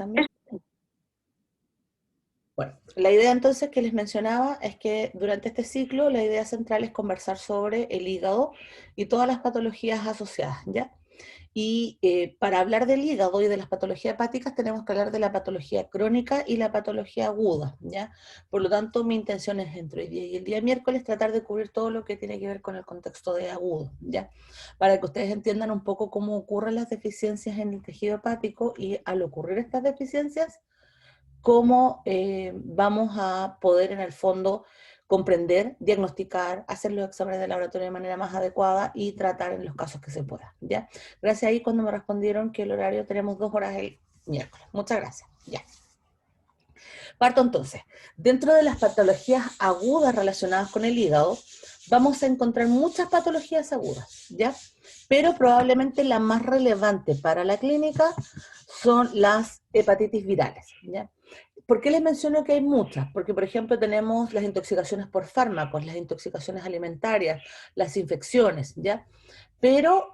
también? Bueno, la idea entonces que les mencionaba es que durante este ciclo la idea central es conversar sobre el hígado y todas las patologías asociadas, ¿ya? Y para hablar del hígado y de las patologías hepáticas tenemos que hablar de la patología crónica y la patología aguda, ¿ya? Por lo tanto, mi intención es entre hoy día y el día miércoles tratar de cubrir todo lo que tiene que ver con el contexto de agudo, ¿ya? Para que ustedes entiendan un poco cómo ocurren las deficiencias en el tejido hepático y al ocurrir estas deficiencias, cómo vamos a poder en el fondo comprender, diagnosticar, hacer los exámenes de laboratorio de manera más adecuada y tratar en los casos que se pueda, ¿ya? Gracias ahí cuando me respondieron que el horario tenemos 2 horas el miércoles. Muchas gracias, ya. Parto entonces. Dentro de las patologías agudas relacionadas con el hígado, vamos a encontrar muchas patologías agudas, ¿ya? Pero probablemente la más relevante para la clínica son las hepatitis virales, ¿ya? ¿Por qué les menciono que hay muchas? Porque, por ejemplo, tenemos las intoxicaciones por fármacos, las intoxicaciones alimentarias, las infecciones, ¿ya? Pero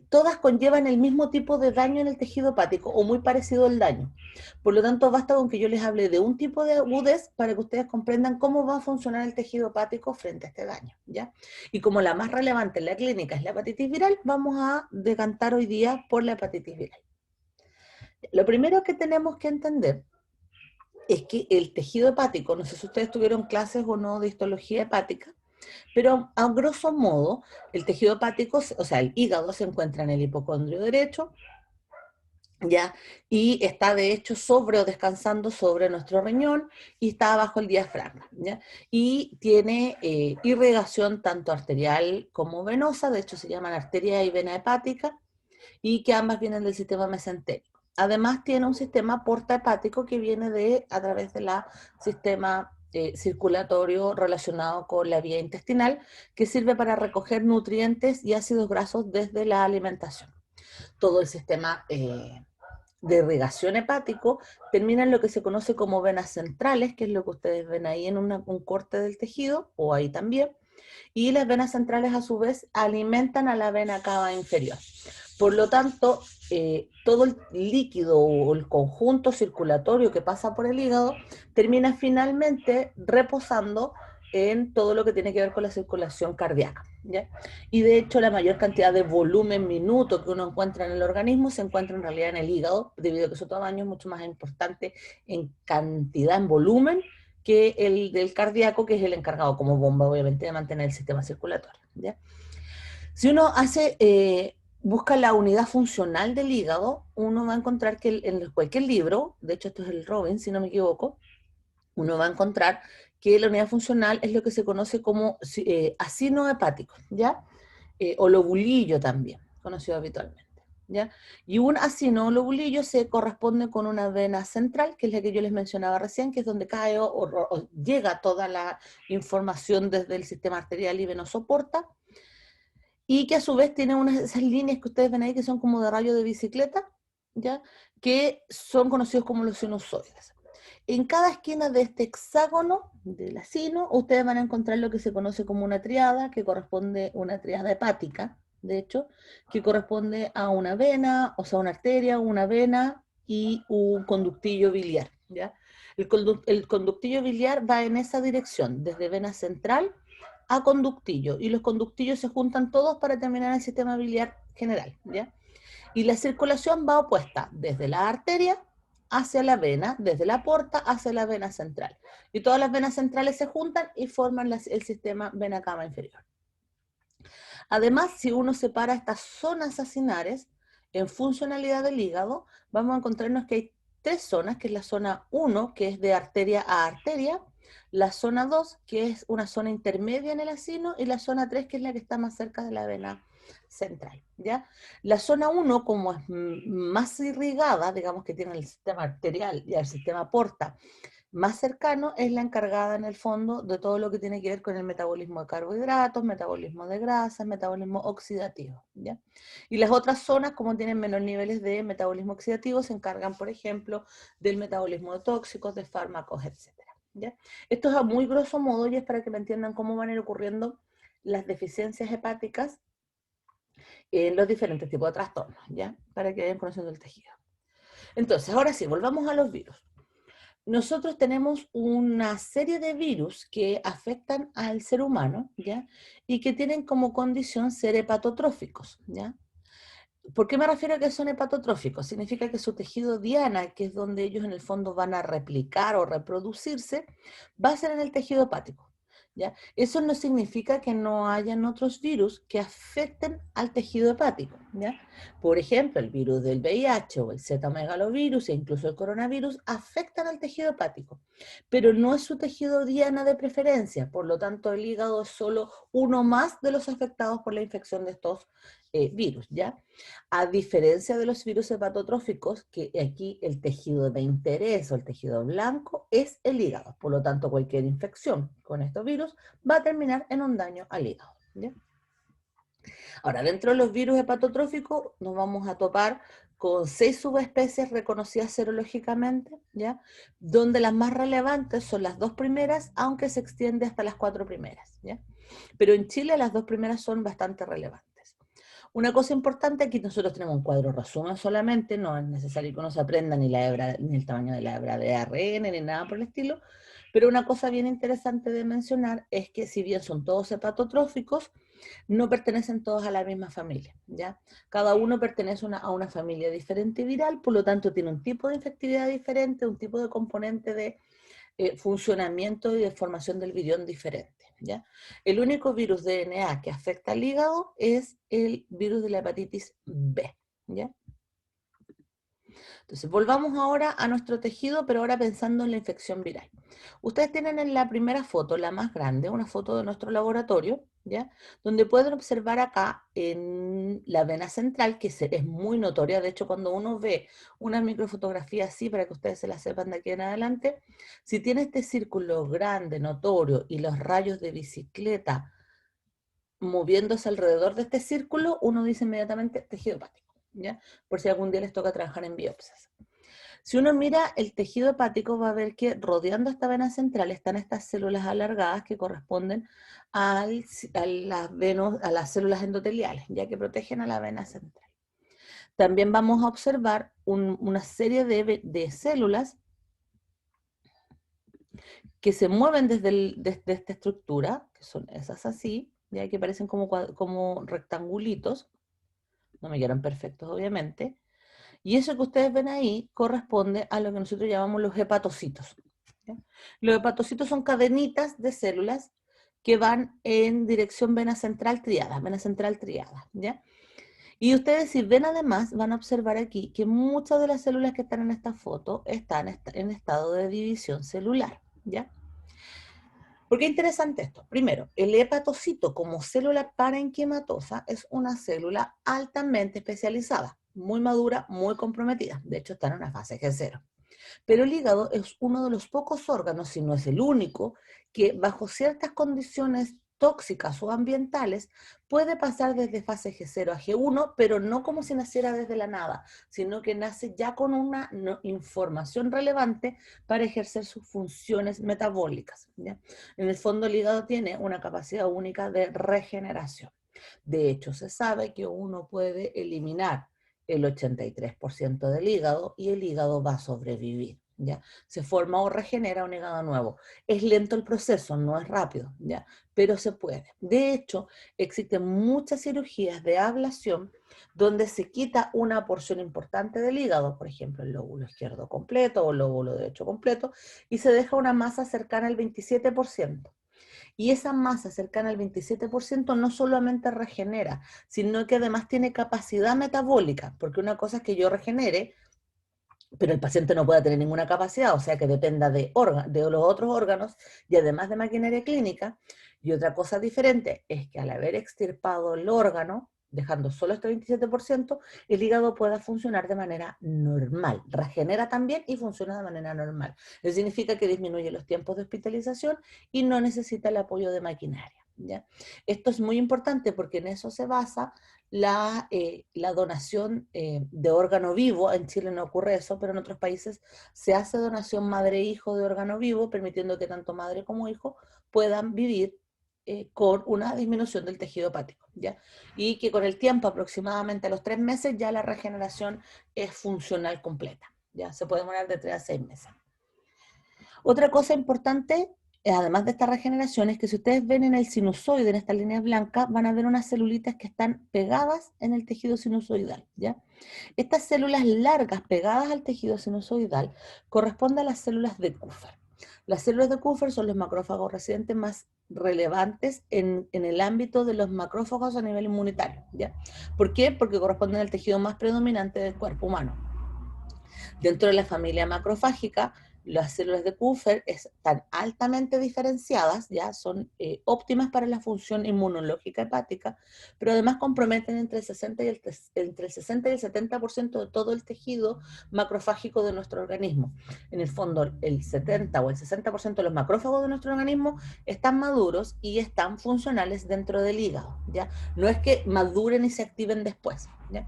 todas conllevan el mismo tipo de daño en el tejido hepático, o muy parecido al daño. Por lo tanto, basta con que yo les hable de un tipo de agudez para que ustedes comprendan cómo va a funcionar el tejido hepático frente a este daño, ¿ya? Y como la más relevante en la clínica es la hepatitis viral, vamos a decantar hoy día por la hepatitis viral. Lo primero que tenemos que entender es que el tejido hepático, no sé si ustedes tuvieron clases o no de histología hepática, pero a grosso modo, el tejido hepático, o sea, el hígado se encuentra en el hipocondrio derecho, ¿ya? Y está de hecho sobre o descansando sobre nuestro riñón y está abajo el diafragma, ¿ya? Y tiene irrigación tanto arterial como venosa, de hecho se llaman arteria y vena hepática, y que ambas vienen del sistema mesentérico. Además tiene un sistema porta-hepático que viene a través del sistema circulatorio relacionado con la vía intestinal, que sirve para recoger nutrientes y ácidos grasos desde la alimentación. Todo el sistema de irrigación hepático termina en lo que se conoce como venas centrales, que es lo que ustedes ven ahí en un corte del tejido, o ahí también, y las venas centrales a su vez alimentan a la vena cava inferior. Por lo tanto, todo el líquido o el conjunto circulatorio que pasa por el hígado termina finalmente reposando en todo lo que tiene que ver con la circulación cardíaca, ¿ya? Y de hecho la mayor cantidad de volumen minuto que uno encuentra en el organismo se encuentra en realidad en el hígado, debido a que su tamaño es mucho más importante en cantidad, en volumen, que el del cardíaco, que es el encargado como bomba, obviamente, de mantener el sistema circulatorio, ¿ya? Si uno busca la unidad funcional del hígado, uno va a encontrar que en cualquier libro, de hecho esto es el Robin, si no me equivoco, uno va a encontrar que la unidad funcional es lo que se conoce como acino hepático, ¿ya? O lobulillo también, conocido habitualmente, ¿ya? Y un acino o lobulillo se corresponde con una vena central, que es la que yo les mencionaba recién, que es donde cae o llega toda la información desde el sistema arterial y venoso porta, y que a su vez tiene esas líneas que ustedes ven ahí que son como de rayo de bicicleta, ¿ya? Que son conocidos como los sinusoides. En cada esquina de este hexágono del acino, ustedes van a encontrar lo que se conoce como una triada, que corresponde a una triada hepática, de hecho, que corresponde a una vena, o sea, una arteria, una vena y un conductillo biliar, ¿ya? El conductillo biliar va en esa dirección, desde vena central a conductillo, y los conductillos se juntan todos para terminar el sistema biliar general, ¿ya? Y la circulación va opuesta, desde la arteria hacia la vena, desde la porta hacia la vena central. Y todas las venas centrales se juntan y forman el sistema vena cava inferior. Además, si uno separa estas zonas acinares en funcionalidad del hígado, vamos a encontrarnos que hay tres zonas, que es la zona 1, que es de arteria a arteria, la zona 2, que es una zona intermedia en el acino, y la zona 3, que es la que está más cerca de la vena central, ¿ya? La zona 1, como es más irrigada, digamos que tiene el sistema arterial y el sistema porta más cercano, es la encargada en el fondo de todo lo que tiene que ver con el metabolismo de carbohidratos, metabolismo de grasas, metabolismo oxidativo, ¿ya? Y las otras zonas, como tienen menores niveles de metabolismo oxidativo, se encargan, por ejemplo, del metabolismo de tóxicos, de fármacos, etcétera, ¿ya? Esto es a muy grosso modo y es para que me entiendan cómo van a ir ocurriendo las deficiencias hepáticas en los diferentes tipos de trastornos, ¿ya? Para que vayan conociendo el tejido. Entonces, ahora sí, volvamos a los virus. Nosotros tenemos una serie de virus que afectan al ser humano, ¿ya? Y que tienen como condición ser hepatotróficos, ¿ya? ¿Por qué me refiero a que son hepatotróficos? Significa que su tejido diana, que es donde ellos en el fondo van a replicar o reproducirse, va a ser en el tejido hepático. ¿Ya? Eso no significa que no hayan otros virus que afecten al tejido hepático. ¿Ya? Por ejemplo, el virus del VIH o el Z-megalovirus e incluso el coronavirus afectan al tejido hepático, pero no es su tejido diana de preferencia. Por lo tanto, el hígado es solo uno más de los afectados por la infección de estos virus. ¿Ya? A diferencia de los virus hepatotróficos, que aquí el tejido de interés o el tejido blanco es el hígado. Por lo tanto, cualquier infección con estos virus va a terminar en un daño al hígado. ¿Ya? Ahora, dentro de los virus hepatotróficos nos vamos a topar con 6 subespecies reconocidas serológicamente, ¿ya? Donde las más relevantes son las 2 primeras, aunque se extiende hasta las 4 primeras. ¿Ya? Pero en Chile las 2 primeras son bastante relevantes. Una cosa importante, aquí nosotros tenemos un cuadro resumen solamente, no es necesario que uno se aprenda ni la hebra, ni el tamaño de la hebra de ARN, ni nada por el estilo, pero una cosa bien interesante de mencionar es que si bien son todos hepatotróficos, no pertenecen todos a la misma familia, ¿ya? Cada uno pertenece a una familia diferente viral, por lo tanto tiene un tipo de infectividad diferente, un tipo de componente de funcionamiento y de formación del virión diferente. ¿Ya? El único virus DNA que afecta al hígado es el virus de la hepatitis B. ¿Ya? Entonces, volvamos ahora a nuestro tejido, pero ahora pensando en la infección viral. Ustedes tienen en la primera foto, la más grande, una foto de nuestro laboratorio, ¿ya? Donde pueden observar acá en la vena central, que es muy notoria. De hecho, cuando uno ve una microfotografía así, para que ustedes se la sepan de aquí en adelante, si tiene este círculo grande, notorio, y los rayos de bicicleta moviéndose alrededor de este círculo, uno dice inmediatamente tejido hepático, ¿ya? Por si algún día les toca trabajar en biopsias. Si uno mira el tejido hepático, va a ver que rodeando esta vena central están estas células alargadas que corresponden a las células endoteliales, ya que protegen a la vena central. También vamos a observar una serie de células que se mueven desde esta estructura, que son esas así, ya que parecen como rectangulitos, no me quedan perfectos obviamente, y eso que ustedes ven ahí corresponde a lo que nosotros llamamos los hepatocitos. ¿Ya? Los hepatocitos son cadenitas de células que van en dirección vena central triada, ¿ya? Y ustedes si ven además van a observar aquí que muchas de las células que están en esta foto están en estado de división celular, ¿ya? ¿Por qué es interesante esto? Primero, el hepatocito como célula parenquimatosa es una célula altamente especializada, muy madura, muy comprometida. De hecho, está en una fase G0. Pero el hígado es uno de los pocos órganos, si no es el único, que bajo ciertas condiciones tóxicas o ambientales puede pasar desde fase G0 a G1, pero no como si naciera desde la nada, sino que nace ya con una información relevante para ejercer sus funciones metabólicas. ¿Ya? En el fondo el hígado tiene una capacidad única de regeneración. De hecho, se sabe que uno puede eliminar el 83% del hígado y el hígado va a sobrevivir. ¿Ya? Se forma o regenera un hígado nuevo. Es lento el proceso, no es rápido, ¿ya? Pero se puede. De hecho, existen muchas cirugías de ablación donde se quita una porción importante del hígado, por ejemplo, el lóbulo izquierdo completo o el lóbulo derecho completo, y se deja una masa cercana al 27%. Y esa masa cercana al 27% no solamente regenera, sino que además tiene capacidad metabólica, porque una cosa es que yo regenere, pero el paciente no pueda tener ninguna capacidad, o sea que dependa de los otros órganos y además de maquinaria clínica. Y otra cosa diferente es que al haber extirpado el órgano, dejando solo este 27%, el hígado pueda funcionar de manera normal, regenera también y funciona de manera normal. Eso significa que disminuye los tiempos de hospitalización y no necesita el apoyo de maquinaria. ¿Ya? Esto es muy importante porque en eso se basa la donación de órgano vivo. En Chile no ocurre eso, pero en otros países se hace donación madre-hijo de órgano vivo, permitiendo que tanto madre como hijo puedan vivir con una disminución del tejido hepático, ¿ya? Y que con el tiempo, aproximadamente a los 3 meses, ya la regeneración es funcional completa, ya se puede demorar de 3 a 6 meses. Otra cosa importante, además de esta regeneración, es que si ustedes ven en el sinusoide, en estas líneas blancas, van a ver unas celulitas que están pegadas en el tejido sinusoidal, ¿ya? Estas células largas pegadas al tejido sinusoidal corresponden a las células de Kupffer. Las células de Kupffer son los macrófagos residentes más relevantes en el ámbito de los macrófagos a nivel inmunitario, ¿ya? ¿Por qué? Porque corresponden al tejido más predominante del cuerpo humano. Dentro de la familia macrofágica, las células de Kupffer están altamente diferenciadas, ya son óptimas para la función inmunológica hepática, pero además comprometen entre el 60 y el 70% de todo el tejido macrofágico de nuestro organismo. En el fondo, el 70 o el 60% de los macrófagos de nuestro organismo están maduros y están funcionales dentro del hígado, ¿ya? No es que maduren y se activen después, ¿ya?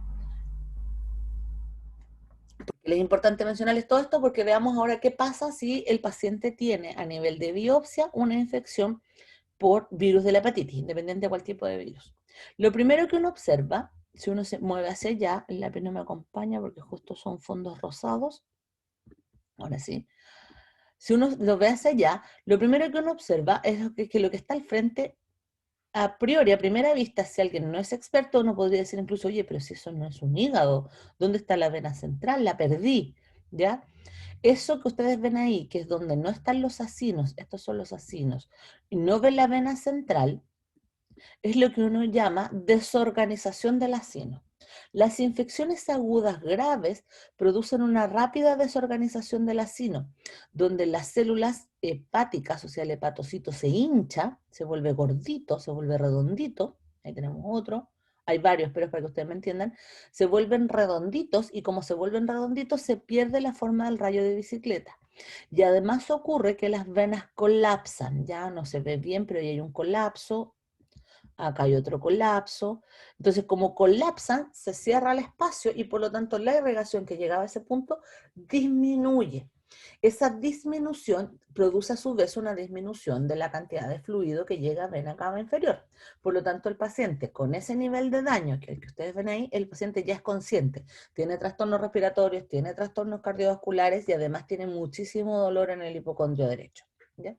Es importante mencionarles todo esto porque veamos ahora qué pasa si el paciente tiene a nivel de biopsia una infección por virus de la hepatitis, independiente de cuál tipo de virus. Lo primero que uno observa, si uno se mueve hacia allá, el lápiz no me acompaña porque justo son fondos rosados, ahora sí. Si uno lo ve hacia allá, lo primero que uno observa es que lo que está al frente, a priori, a primera vista, si alguien no es experto, uno podría decir incluso, oye, pero si eso no es un hígado, ¿dónde está la vena central? La perdí, ¿ya? Eso que ustedes ven ahí, que es donde no están los acinos, estos son los acinos, y no ven la vena central, es lo que uno llama desorganización del acino. Las infecciones agudas graves producen una rápida desorganización del acino, donde las células hepáticas, o sea, el hepatocito se hincha, se vuelve gordito, se vuelve redondito, ahí tenemos otro, hay varios, pero es para que ustedes me entiendan, se vuelven redonditos y como se vuelven redonditos se pierde la forma del rayo de bicicleta. Y además ocurre que las venas colapsan, ya no se ve bien, pero ahí hay un colapso, acá hay otro colapso. Entonces, como colapsan, se cierra el espacio y por lo tanto la irrigación que llegaba a ese punto disminuye. Esa disminución produce a su vez una disminución de la cantidad de fluido que llega a vena cava inferior. Por lo tanto, el paciente con ese nivel de daño que ustedes ven ahí, el paciente ya es consciente. Tiene trastornos respiratorios, tiene trastornos cardiovasculares y además tiene muchísimo dolor en el hipocondrio derecho. ¿Ya?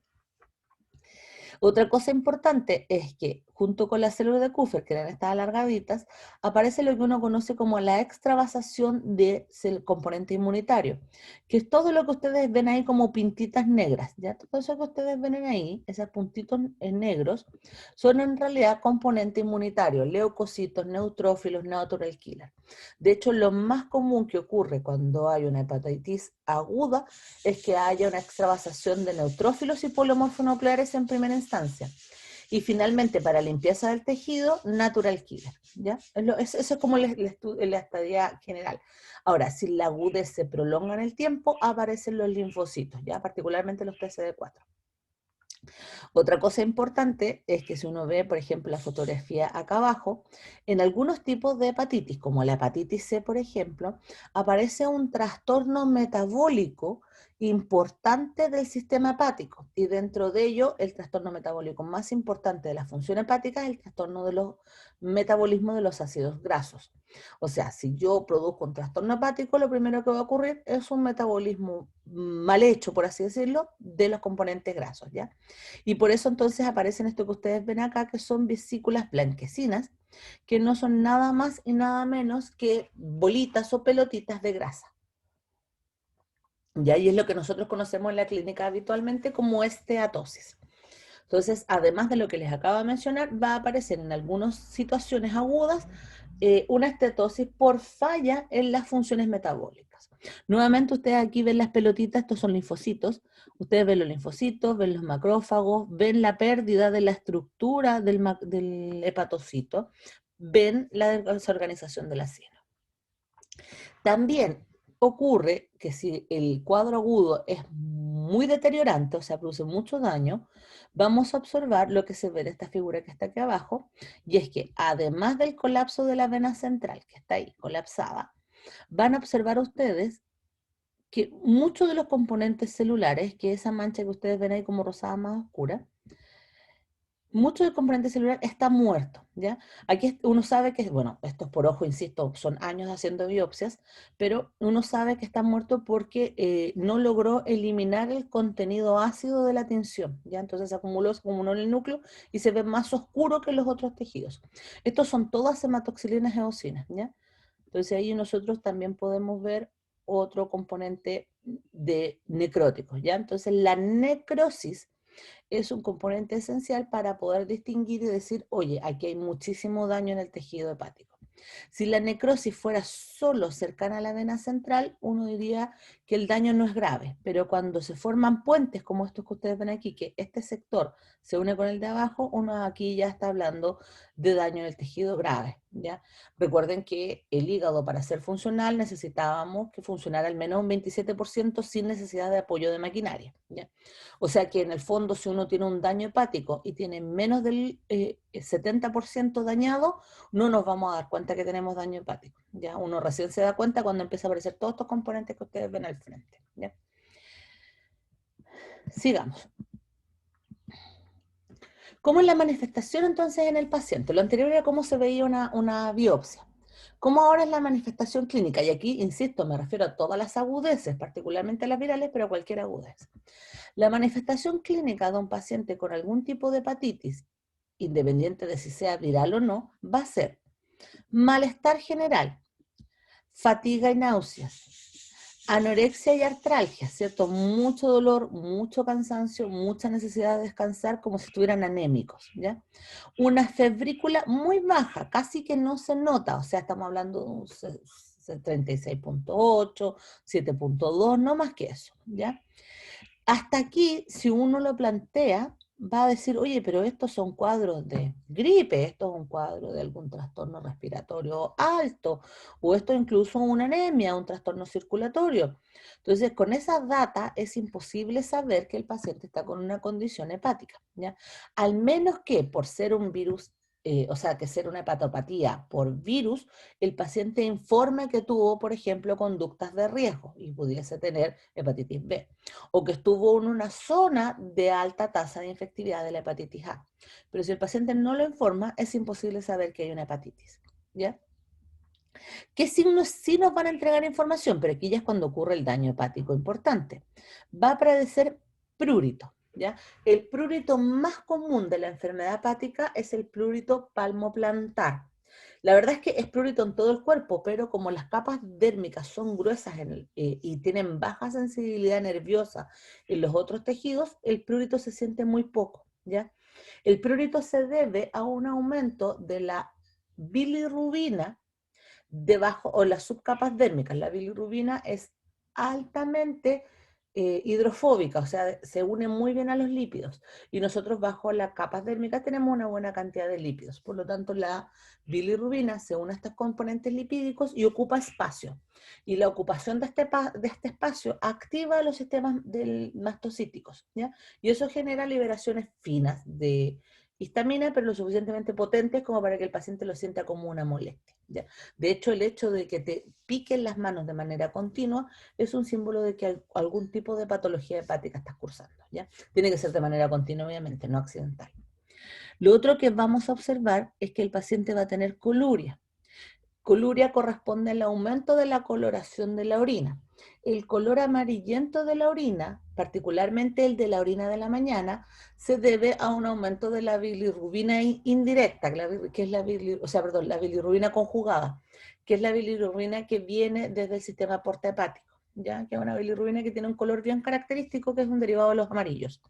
Otra cosa importante es que junto con las células de Kupffer, que eran estas alargaditas, aparece lo que uno conoce como la extravasación del componente inmunitario, que es todo lo que ustedes ven ahí como pintitas negras, ¿ya? Todo eso que ustedes ven ahí, esos puntitos negros, son en realidad componente inmunitario, leucocitos, neutrófilos, natural killer. De hecho, lo más común que ocurre cuando hay una hepatitis aguda es que haya una extravasación de neutrófilos y polymorfonucleares en primera instancia. Y finalmente, para limpieza del tejido, natural killer, ¿ya? Eso es como la estadía general. Ahora, si la agudez se prolonga en el tiempo, aparecen los linfocitos, ¿ya? Particularmente los TCD4. Otra cosa importante es que si uno ve, por ejemplo, la fotografía acá abajo, en algunos tipos de hepatitis, como la hepatitis C, por ejemplo, aparece un trastorno metabólico importante del sistema hepático y dentro de ello el trastorno metabólico más importante de la función hepática es el trastorno de los metabolismo de los ácidos grasos. O sea, si yo produzco un trastorno hepático, lo primero que va a ocurrir es un metabolismo mal hecho, por así decirlo, de los componentes grasos, ¿ya? Y por eso entonces aparecen esto que ustedes ven acá, que son vesículas blanquecinas, que no son nada más y nada menos que bolitas o pelotitas de grasa. Y ahí es lo que nosotros conocemos en la clínica habitualmente como esteatosis. Entonces, además de lo que les acabo de mencionar, va a aparecer en algunas situaciones agudas una estetosis por falla en las funciones metabólicas. Nuevamente, ustedes aquí ven las pelotitas, estos son linfocitos. Ustedes ven los linfocitos, ven los macrófagos, ven la pérdida de la estructura del hepatocito, ven la desorganización de la sino. También ocurre que si el cuadro agudo es muy deteriorante, o sea, produce mucho daño, vamos a observar lo que se ve en esta figura que está aquí abajo, y es que además del colapso de la vena central, que está ahí colapsada, van a observar ustedes que muchos de los componentes celulares, que esa mancha que ustedes ven ahí como rosada más oscura, mucho del componente celular está muerto, ¿ya? Aquí uno sabe que, bueno, esto es por ojo, insisto, son años haciendo biopsias, pero uno sabe que está muerto porque no logró eliminar el contenido ácido de la tinción, ¿ya? Entonces se acumuló en el núcleo y se ve más oscuro que los otros tejidos. Estos son todas hematoxilinas eosinas, ¿ya? Entonces ahí nosotros también podemos ver otro componente de necróticos, ¿ya? Entonces la necrosis es un componente esencial para poder distinguir y decir, oye, aquí hay muchísimo daño en el tejido hepático. Si la necrosis fuera solo cercana a la vena central, uno diría que el daño no es grave, pero cuando se forman puentes como estos que ustedes ven aquí, que este sector se une con el de abajo, uno aquí ya está hablando de daño en el tejido grave, ¿ya? Recuerden que el hígado para ser funcional necesitábamos que funcionara al menos un 27% sin necesidad de apoyo de maquinaria, ¿ya? O sea que en el fondo si uno tiene un daño hepático y tiene menos del 70% dañado, no nos vamos a dar cuenta que tenemos daño hepático. ¿Ya? Uno recién se da cuenta cuando empieza a aparecer todos estos componentes que ustedes ven al frente. ¿Ya? Sigamos. ¿Cómo es la manifestación entonces en el paciente? Lo anterior era cómo se veía una biopsia. ¿Cómo ahora es la manifestación clínica? Y aquí, insisto, me refiero a todas las agudeces, particularmente a las virales, pero a cualquier agudez. La manifestación clínica de un paciente con algún tipo de hepatitis, independiente de si sea viral o no, va a ser malestar general, fatiga y náuseas, anorexia y artralgia, ¿cierto? Mucho dolor, mucho cansancio, mucha necesidad de descansar, como si estuvieran anémicos, ¿ya? Una febrícula muy baja, casi que no se nota, o sea, estamos hablando de un 36.8, 7.2, no más que eso, ¿ya? Hasta aquí, si uno lo plantea, va a decir, oye, pero estos son cuadros de gripe, esto es un cuadro de algún trastorno respiratorio alto, o esto incluso una anemia, un trastorno circulatorio. Entonces, con esas datas es imposible saber que el paciente está con una condición hepática, ¿ya? Al menos que por ser un virus, o sea, que ser una hepatopatía por virus, el paciente informe que tuvo, por ejemplo, conductas de riesgo y pudiese tener hepatitis B o que estuvo en una zona de alta tasa de infectividad de la hepatitis A. Pero si el paciente no lo informa, es imposible saber que hay una hepatitis, ¿ya? ¿Qué signos sí nos van a entregar información? Pero aquí ya es cuando ocurre el daño hepático importante. Va a padecer prurito, ¿ya? El prurito más común de la enfermedad hepática es el prurito palmoplantar. La verdad es que es prurito en todo el cuerpo, pero como las capas dérmicas son gruesas y tienen baja sensibilidad nerviosa en los otros tejidos, el prurito se siente muy poco, ¿ya? El prurito se debe a un aumento de la bilirrubina debajo, o las subcapas dérmicas. La bilirrubina es altamente hidrofóbica, o sea, se une muy bien a los lípidos. Y nosotros bajo las capas dérmicas tenemos una buena cantidad de lípidos. Por lo tanto, la bilirrubina se une a estos componentes lipídicos y ocupa espacio. Y la ocupación de este espacio activa los sistemas mastocíticos, ¿ya? Y eso genera liberaciones finas de histamina, pero lo suficientemente potentes como para que el paciente lo sienta como una molestia, ¿ya? De hecho, el hecho de que te piquen las manos de manera continua es un símbolo de que algún tipo de patología hepática estás cursando, ¿ya? Tiene que ser de manera continua, obviamente, no accidental. Lo otro que vamos a observar es que el paciente va a tener coluria. Coluria corresponde al aumento de la coloración de la orina. El color amarillento de la orina, particularmente el de la orina de la mañana, se debe a un aumento de la bilirrubina indirecta, que es la bilirrubina conjugada, que es la bilirrubina que viene desde el sistema porta-hepático, ¿ya? Que es una bilirrubina que tiene un color bien característico, que es un derivado de los amarillos.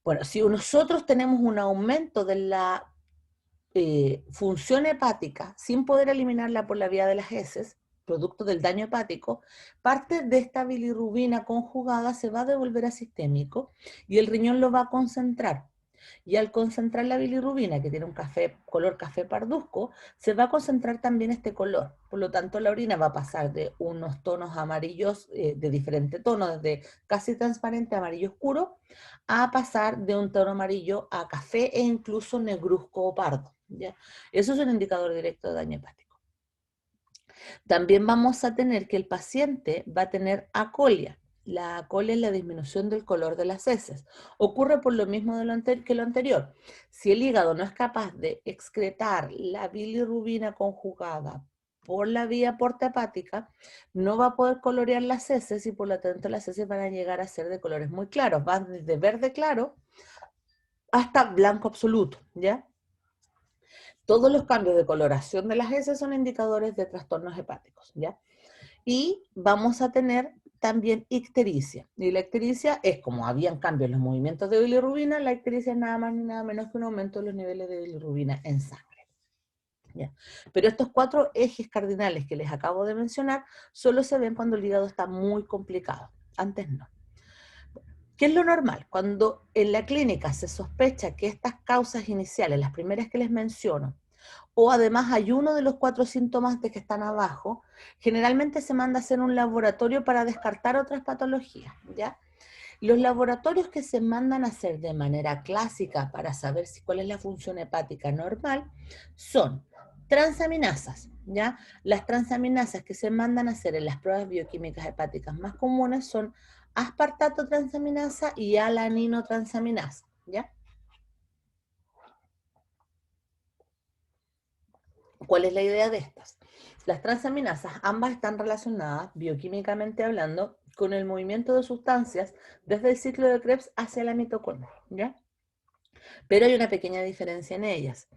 Bueno, si nosotros tenemos un aumento de la función hepática sin poder eliminarla por la vía de las heces, producto del daño hepático, parte de esta bilirrubina conjugada se va a devolver a sistémico y el riñón lo va a concentrar. Y al concentrar la bilirrubina, que tiene un color café parduzco, se va a concentrar también este color. Por lo tanto, la orina va a pasar de unos tonos amarillos de diferente tono, desde casi transparente a amarillo oscuro, a pasar de un tono amarillo a café e incluso negruzco o pardo, ¿ya? Eso es un indicador directo de daño hepático. También vamos a tener que el paciente va a tener acolia. la col es la disminución del color de las heces. Ocurre por lo mismo que lo anterior. Si el hígado no es capaz de excretar la bilirrubina conjugada por la vía porta-hepática, no va a poder colorear las heces y por lo tanto las heces van a llegar a ser de colores muy claros. Van desde verde claro hasta blanco absoluto, ¿ya? Todos los cambios de coloración de las heces son indicadores de trastornos hepáticos, ¿ya? Y vamos a tener también ictericia. Y la ictericia es como habían cambios en los movimientos de bilirrubina, la ictericia es nada más ni nada menos que un aumento de los niveles de bilirrubina en sangre. ¿Ya? Pero estos 4 ejes cardinales que les acabo de mencionar solo se ven cuando el hígado está muy complicado, antes no. ¿Qué es lo normal? Cuando en la clínica se sospecha que estas causas iniciales, las primeras que les menciono, o además hay uno de los 4 síntomas de que están abajo, generalmente se manda a hacer un laboratorio para descartar otras patologías, ¿ya? Los laboratorios que se mandan a hacer de manera clásica para saber cuál es la función hepática normal son transaminasas, ¿ya? Las transaminasas que se mandan a hacer en las pruebas bioquímicas hepáticas más comunes son aspartato transaminasa y alanino transaminasa, ¿ya? ¿Cuál es la idea de estas? Las transaminasas ambas están relacionadas, bioquímicamente hablando, con el movimiento de sustancias desde el ciclo de Krebs hacia la mitocondria, ¿ya? Pero hay una pequeña diferencia en ellas.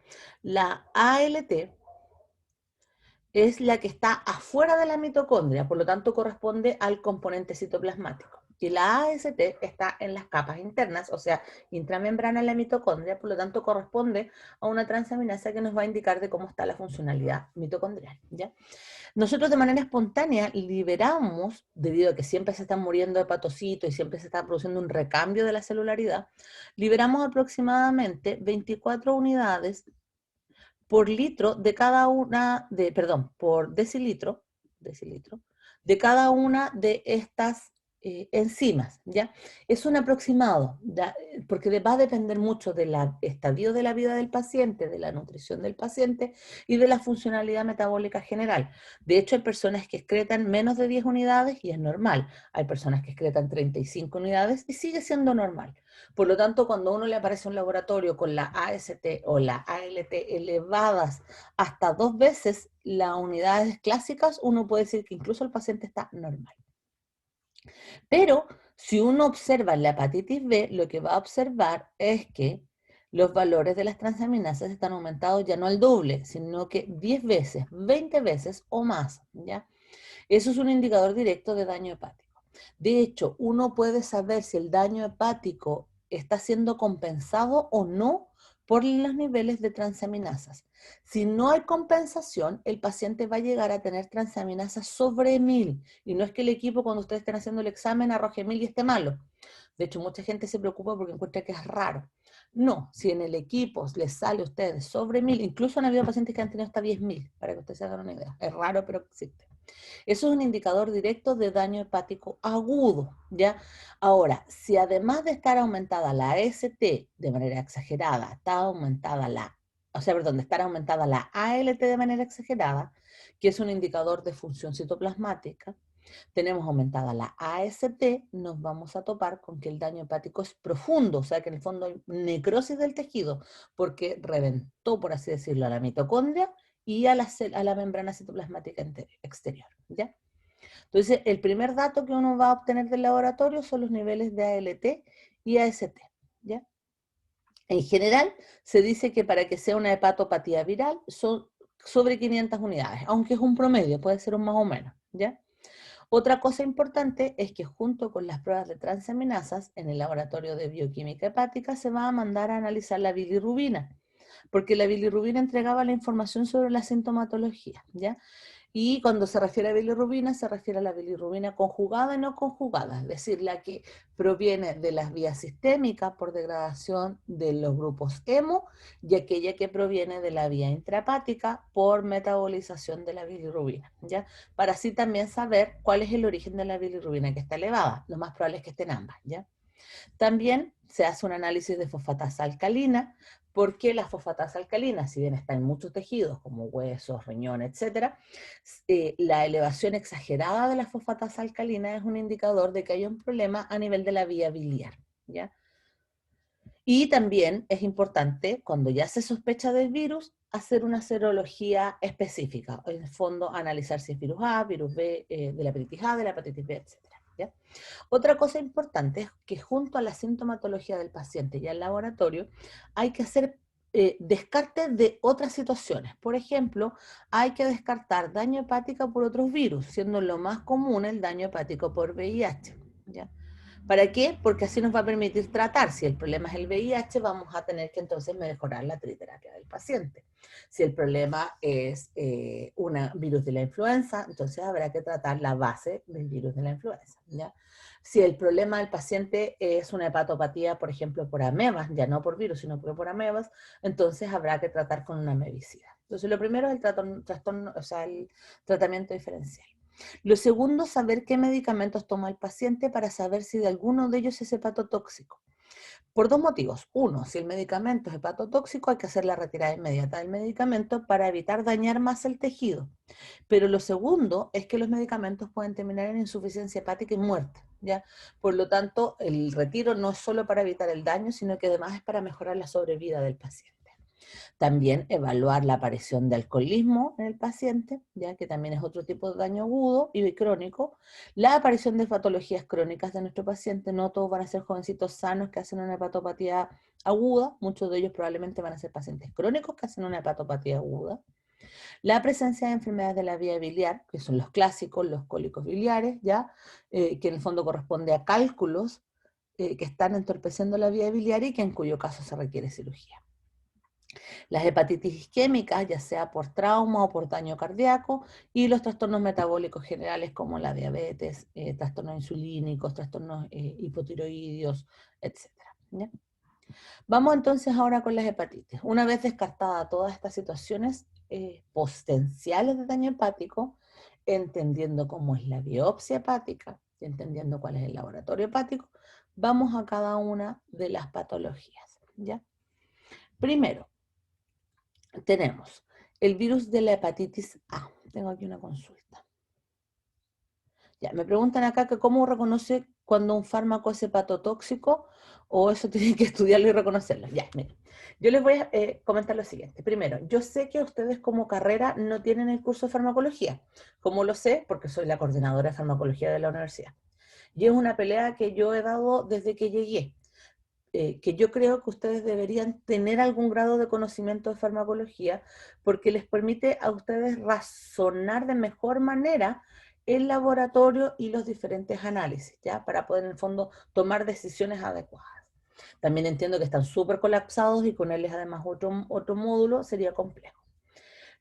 La ALT es la que está afuera de la mitocondria, por lo tanto corresponde al componente citoplasmático. Y la AST está en las capas internas, o sea, intramembrana en la mitocondria, por lo tanto corresponde a una transaminasa que nos va a indicar de cómo está la funcionalidad mitocondrial, ¿ya? Nosotros de manera espontánea liberamos, debido a que siempre se están muriendo hepatocitos y siempre se está produciendo un recambio de la celularidad, liberamos aproximadamente 24 unidades por litro de cada una, por decilitro, de cada una de estas enzimas, ¿ya? Es un aproximado, ¿ya? Porque va a depender mucho del estadio de la vida del paciente, de la nutrición del paciente y de la funcionalidad metabólica general. De hecho, hay personas que excretan menos de 10 unidades y es normal. Hay personas que excretan 35 unidades y sigue siendo normal. Por lo tanto, cuando a uno le aparece un laboratorio con la AST o la ALT elevadas hasta 2 veces las unidades clásicas, uno puede decir que incluso el paciente está normal. Pero si uno observa la hepatitis B, lo que va a observar es que los valores de las transaminasas están aumentados ya no al doble, sino que 10 veces, 20 veces o más, ¿ya? Eso es un indicador directo de daño hepático. De hecho, uno puede saber si el daño hepático está siendo compensado o no por los niveles de transaminasas. Si no hay compensación, el paciente va a llegar a tener transaminasas sobre 1000. Y no es que el equipo, cuando ustedes estén haciendo el examen, arroje 1000 y esté malo. De hecho, mucha gente se preocupa porque encuentra que es raro. No, si en el equipo les sale a ustedes sobre 1000, incluso han habido pacientes que han tenido hasta 10.000, para que ustedes se hagan una idea. Es raro, pero existe. Eso es un indicador directo de daño hepático agudo, ¿ya? Ahora, si además de estar aumentada la AST de manera exagerada, está aumentada de estar aumentada la ALT de manera exagerada, que es un indicador de función citoplasmática, tenemos aumentada la AST, nos vamos a topar con que el daño hepático es profundo, o sea que en el fondo hay necrosis del tejido, porque reventó, por así decirlo, a la mitocondria y a la membrana citoplasmática exterior, ¿ya? Entonces, el primer dato que uno va a obtener del laboratorio son los niveles de ALT y AST, ¿ya? En general, se dice que para que sea una hepatopatía viral son sobre 500 unidades, aunque es un promedio, puede ser un más o menos, ¿ya? Otra cosa importante es que junto con las pruebas de transaminasas, en el laboratorio de bioquímica hepática se va a mandar a analizar la bilirrubina, porque la bilirrubina entregaba la información sobre la sintomatología, ¿ya? Y cuando se refiere a bilirrubina, se refiere a la bilirrubina conjugada y no conjugada, es decir, la que proviene de las vías sistémicas por degradación de los grupos hemo y aquella que proviene de la vía intrahepática por metabolización de la bilirrubina, ¿ya? Para así también saber cuál es el origen de la bilirrubina que está elevada. Lo más probable es que estén ambas, ¿ya? También se hace un análisis de fosfatasa alcalina porque la fosfatasa alcalina, si bien está en muchos tejidos, como huesos, riñones, etcétera, la elevación exagerada de la fosfatasa alcalina es un indicador de que hay un problema a nivel de la vía biliar, ¿ya? Y también es importante, cuando ya se sospecha del virus, hacer una serología específica. En el fondo, analizar si es virus A, virus B, de la hepatitis A, de la hepatitis B, etcétera, ¿ya? Otra cosa importante es que junto a la sintomatología del paciente y al laboratorio, hay que hacer descarte de otras situaciones. Por ejemplo, hay que descartar daño hepático por otros virus, siendo lo más común el daño hepático por VIH, ¿ya? ¿Para qué? Porque así nos va a permitir tratar. Si el problema es el VIH, vamos a tener que entonces mejorar la triterapia del paciente. Si el problema es un virus de la influenza, entonces habrá que tratar la base del virus de la influenza, ¿ya? Si el problema del paciente es una hepatopatía, por ejemplo, por amebas, ya no por virus, sino por amebas, entonces habrá que tratar con una amebicida. Entonces, lo primero es el tratamiento diferencial. Lo segundo, saber qué medicamentos toma el paciente para saber si de alguno de ellos es hepatotóxico. Por dos motivos. Uno, si el medicamento es hepatotóxico, hay que hacer la retirada inmediata del medicamento para evitar dañar más el tejido. Pero lo segundo es que los medicamentos pueden terminar en insuficiencia hepática y muerte, ¿ya? Por lo tanto, el retiro no es solo para evitar el daño, sino que además es para mejorar la sobrevida del paciente. También evaluar la aparición de alcoholismo en el paciente, ya que también es otro tipo de daño agudo y crónico. La aparición de patologías crónicas de nuestro paciente, no todos van a ser jovencitos sanos que hacen una hepatopatía aguda, muchos de ellos probablemente van a ser pacientes crónicos que hacen una hepatopatía aguda. La presencia de enfermedades de la vía biliar, que son los clásicos, los cólicos biliares, ya, que en el fondo corresponde a cálculos que están entorpeciendo la vía biliar y que en cuyo caso se requiere cirugía. Las hepatitis isquémicas, ya sea por trauma o por daño cardíaco, y los trastornos metabólicos generales como la diabetes, trastornos insulínicos, trastornos hipotiroidios, etc. ¿Ya? Vamos entonces ahora con las hepatitis. Una vez descartada todas estas situaciones potenciales de daño hepático, entendiendo cómo es la biopsia hepática, entendiendo cuál es el laboratorio hepático, vamos a cada una de las patologías. ¿Ya? Primero, tenemos el virus de la hepatitis A. Tengo aquí una consulta. Ya, me preguntan acá que cómo reconoce cuando un fármaco es hepatotóxico o eso tienen que estudiarlo y reconocerlo. Ya, miren. Yo les voy a comentar lo siguiente. Primero, yo sé que ustedes como carrera no tienen el curso de farmacología. ¿Cómo lo sé? Porque soy la coordinadora de farmacología de la universidad. Y es una pelea que yo he dado desde que llegué. Que yo creo que ustedes deberían tener algún grado de conocimiento de farmacología porque les permite a ustedes razonar de mejor manera el laboratorio y los diferentes análisis, ¿ya? Para poder en el fondo tomar decisiones adecuadas. También entiendo que están súper colapsados y ponerles además otro módulo sería complejo.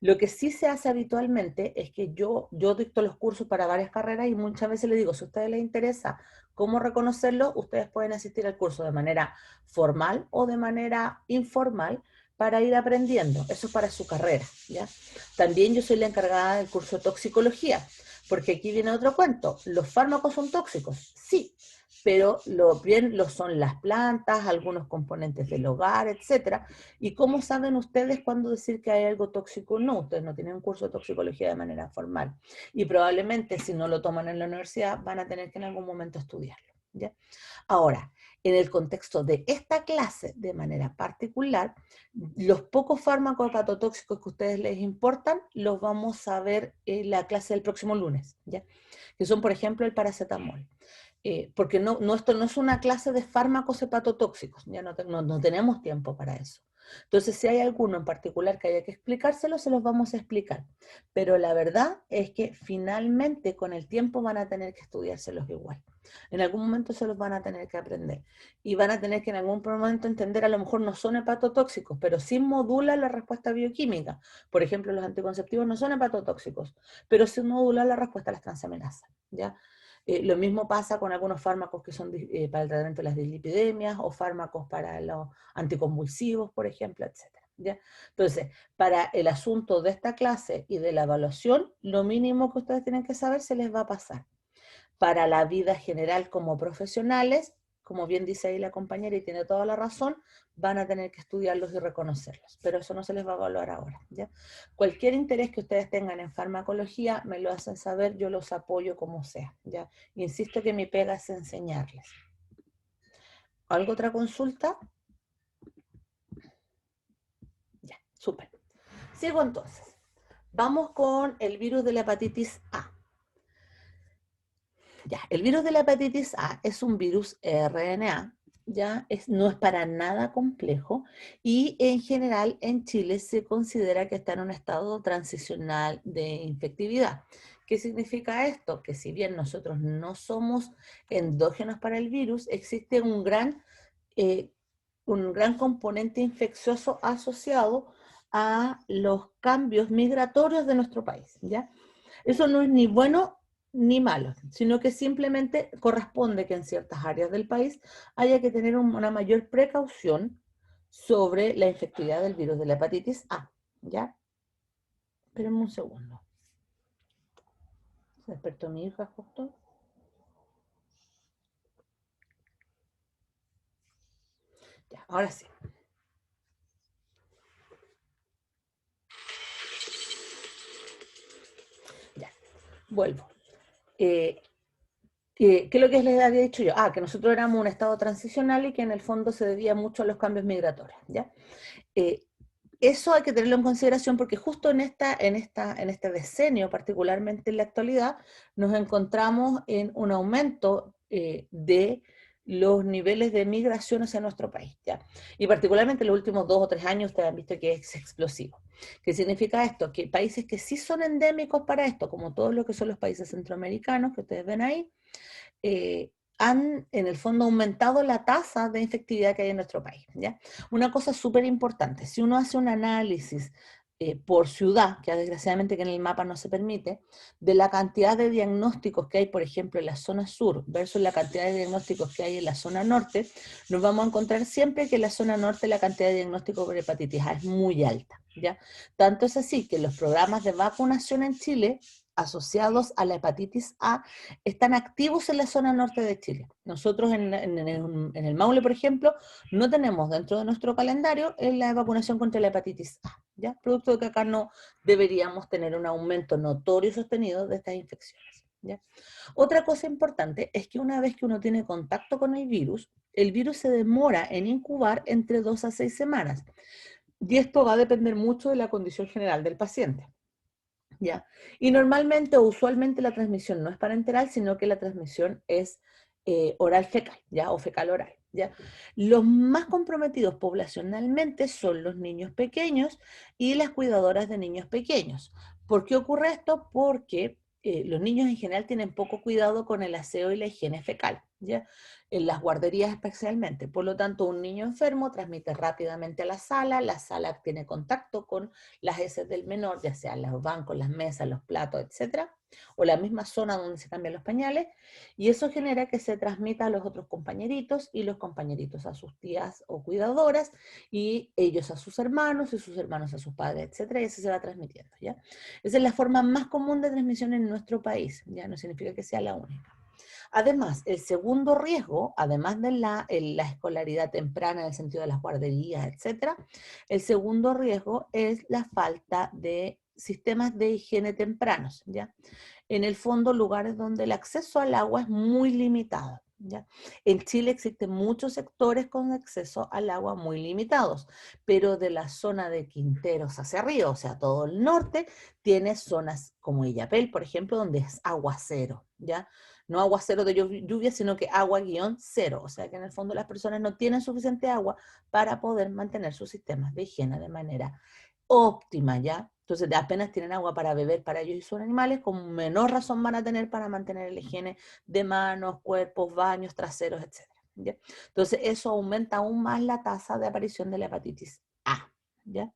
Lo que sí se hace habitualmente es que yo dicto los cursos para varias carreras y muchas veces les digo, si a ustedes les interesa cómo reconocerlo, ustedes pueden asistir al curso de manera formal o de manera informal para ir aprendiendo. Eso es para su carrera, ¿ya? También yo soy la encargada del curso de toxicología, porque aquí viene otro cuento. ¿Los fármacos son tóxicos? Sí, pero bien lo son las plantas, algunos componentes del hogar, etcétera. ¿Y cómo saben ustedes cuándo decir que hay algo tóxico o no? Ustedes no tienen un curso de toxicología de manera formal. Y probablemente si no lo toman en la universidad van a tener que en algún momento estudiarlo, ¿ya? Ahora, en el contexto de esta clase, de manera particular, los pocos fármacos hepatotóxicos que a ustedes les importan, los vamos a ver en la clase del próximo lunes, ¿ya? Que son, por ejemplo, el paracetamol. Porque esto no es una clase de fármacos hepatotóxicos, ya no tenemos tiempo para eso. Entonces, si hay alguno en particular que haya que explicárselo, se los vamos a explicar. Pero la verdad es que finalmente con el tiempo van a tener que estudiárselos igual. En algún momento se los van a tener que aprender. Y van a tener que en algún momento entender, a lo mejor no son hepatotóxicos, pero sí modulan la respuesta bioquímica. Por ejemplo, los anticonceptivos no son hepatotóxicos, pero sí modulan la respuesta a las transaminasas, ¿ya? Lo mismo pasa con algunos fármacos que son para el tratamiento de las dislipidemias o fármacos para los anticonvulsivos, por ejemplo, etc. ¿Ya? Entonces, para el asunto de esta clase y de la evaluación, lo mínimo que ustedes tienen que saber se les va a pasar. Para la vida general como profesionales, como bien dice ahí la compañera y tiene toda la razón, van a tener que estudiarlos y reconocerlos, pero eso no se les va a evaluar ahora, ¿ya? Cualquier interés que ustedes tengan en farmacología, me lo hacen saber, yo los apoyo como sea, ¿ya? Insisto que mi pega es enseñarles. ¿Algo otra consulta? Ya, súper. Sigo entonces. Vamos con el virus de la hepatitis A. Ya, el virus de la hepatitis A es un virus RNA, no es para nada complejo y en general en Chile se considera que está en un estado transicional de infectividad. ¿Qué significa esto? Que si bien nosotros no somos endógenos para el virus, existe eh, un gran componente infeccioso asociado a los cambios migratorios de nuestro país, ¿ya? Eso no es ni bueno ni malo, sino que simplemente corresponde que en ciertas áreas del país haya que tener una mayor precaución sobre la infectividad del virus de la hepatitis A, ¿ya? Espérenme un segundo. ¿Se despertó mi hija justo? Ya, ahora sí. Ya, vuelvo. Eh, ¿Qué es lo que les había dicho yo? Que nosotros éramos un estado transicional y que en el fondo se debía mucho a los cambios migratorios, ¿ya? Eh, Eso hay que tenerlo en consideración porque justo en este decenio, particularmente en la actualidad, nos encontramos en un aumento de los niveles de migración hacia nuestro país, ¿ya? Y particularmente en los últimos 2 o 3 años ustedes han visto que es explosivo. ¿Qué significa esto? Que países que sí son endémicos para esto, como todos lo que son los países centroamericanos que ustedes ven ahí, han en el fondo aumentado la tasa de infectividad que hay en nuestro país, ¿ya? Una cosa súper importante, si uno hace un análisis por ciudad, que desgraciadamente que en el mapa no se permite, de la cantidad de diagnósticos que hay, por ejemplo, en la zona sur versus la cantidad de diagnósticos que hay en la zona norte, nos vamos a encontrar siempre que en la zona norte la cantidad de diagnósticos por hepatitis A es muy alta, ¿ya? Tanto es así que los programas de vacunación en Chile asociados a la hepatitis A están activos en la zona norte de Chile. Nosotros en el Maule, por ejemplo, no tenemos dentro de nuestro calendario la vacunación contra la hepatitis A, ¿ya? Producto de que acá no deberíamos tener un aumento notorio y sostenido de estas infecciones, ¿ya? Otra cosa importante es que una vez que uno tiene contacto con el virus se demora en incubar entre 2 a 6 semanas. Y esto va a depender mucho de la condición general del paciente. ¿Ya? Y normalmente o usualmente la transmisión no es parenteral, sino que la transmisión es oral fecal, ¿ya? O fecal oral, ¿ya? Los más comprometidos poblacionalmente son los niños pequeños y las cuidadoras de niños pequeños. ¿Por qué ocurre esto? Porque los niños en general tienen poco cuidado con el aseo y la higiene fecal, ¿ya? En las guarderías especialmente. Por lo tanto, un niño enfermo transmite rápidamente a la sala tiene contacto con las heces del menor, ya sean los bancos, las mesas, los platos, etcétera, o la misma zona donde se cambian los pañales, y eso genera que se transmita a los otros compañeritos y los compañeritos a sus tías o cuidadoras, y ellos a sus hermanos y sus hermanos a sus padres, etcétera, y eso se va transmitiendo, ¿ya? Esa es la forma más común de transmisión en nuestro país, ya no significa que sea la única. Además, el segundo riesgo, además de la escolaridad temprana en el sentido de las guarderías, etcétera, el segundo riesgo es la falta de sistemas de higiene tempranos, ¿ya? En el fondo, lugares donde el acceso al agua es muy limitado, ¿ya? En Chile existen muchos sectores con acceso al agua muy limitados, pero de la zona de Quinteros hacia arriba, o sea, todo el norte, tiene zonas como Illapel, por ejemplo, donde es agua cero, ¿ya? No agua cero de lluvia, sino que agua guión cero, o sea que en el fondo las personas no tienen suficiente agua para poder mantener sus sistemas de higiene de manera óptima, ¿ya? Entonces apenas tienen agua para beber para ellos y sus animales, con menor razón van a tener para mantener la higiene de manos, cuerpos, baños, traseros, etcétera, ¿ya? Entonces eso aumenta aún más la tasa de aparición de la hepatitis A, ¿ya?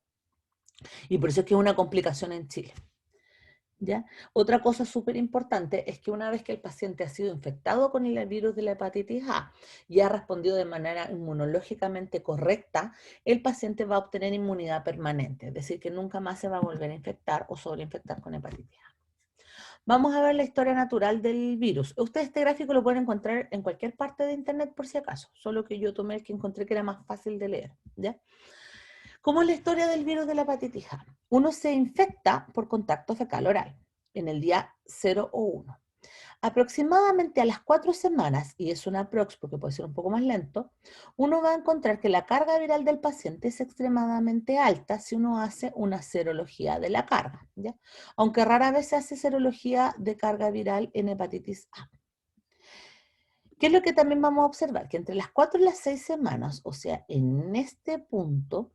Y por eso es que es una complicación en Chile. ¿Ya? Otra cosa súper importante es que una vez que el paciente ha sido infectado con el virus de la hepatitis A y ha respondido de manera inmunológicamente correcta, el paciente va a obtener inmunidad permanente, es decir, que nunca más se va a volver a infectar o sobreinfectar con hepatitis A. Vamos a ver la historia natural del virus. Ustedes este gráfico lo pueden encontrar en cualquier parte de internet por si acaso, solo que yo tomé el que encontré que era más fácil de leer, ¿ya? ¿Cómo es la historia del virus de la hepatitis A? Uno se infecta por contacto fecal oral en el día 0 o 1. Aproximadamente a las 4 semanas, y es una prox porque puede ser un poco más lento, uno va a encontrar que la carga viral del paciente es extremadamente alta si uno hace una serología de la carga, ¿ya? Aunque rara vez se hace serología de carga viral en hepatitis A. ¿Qué es lo que también vamos a observar? Que entre las 4 y las 6 semanas, o sea, en este punto,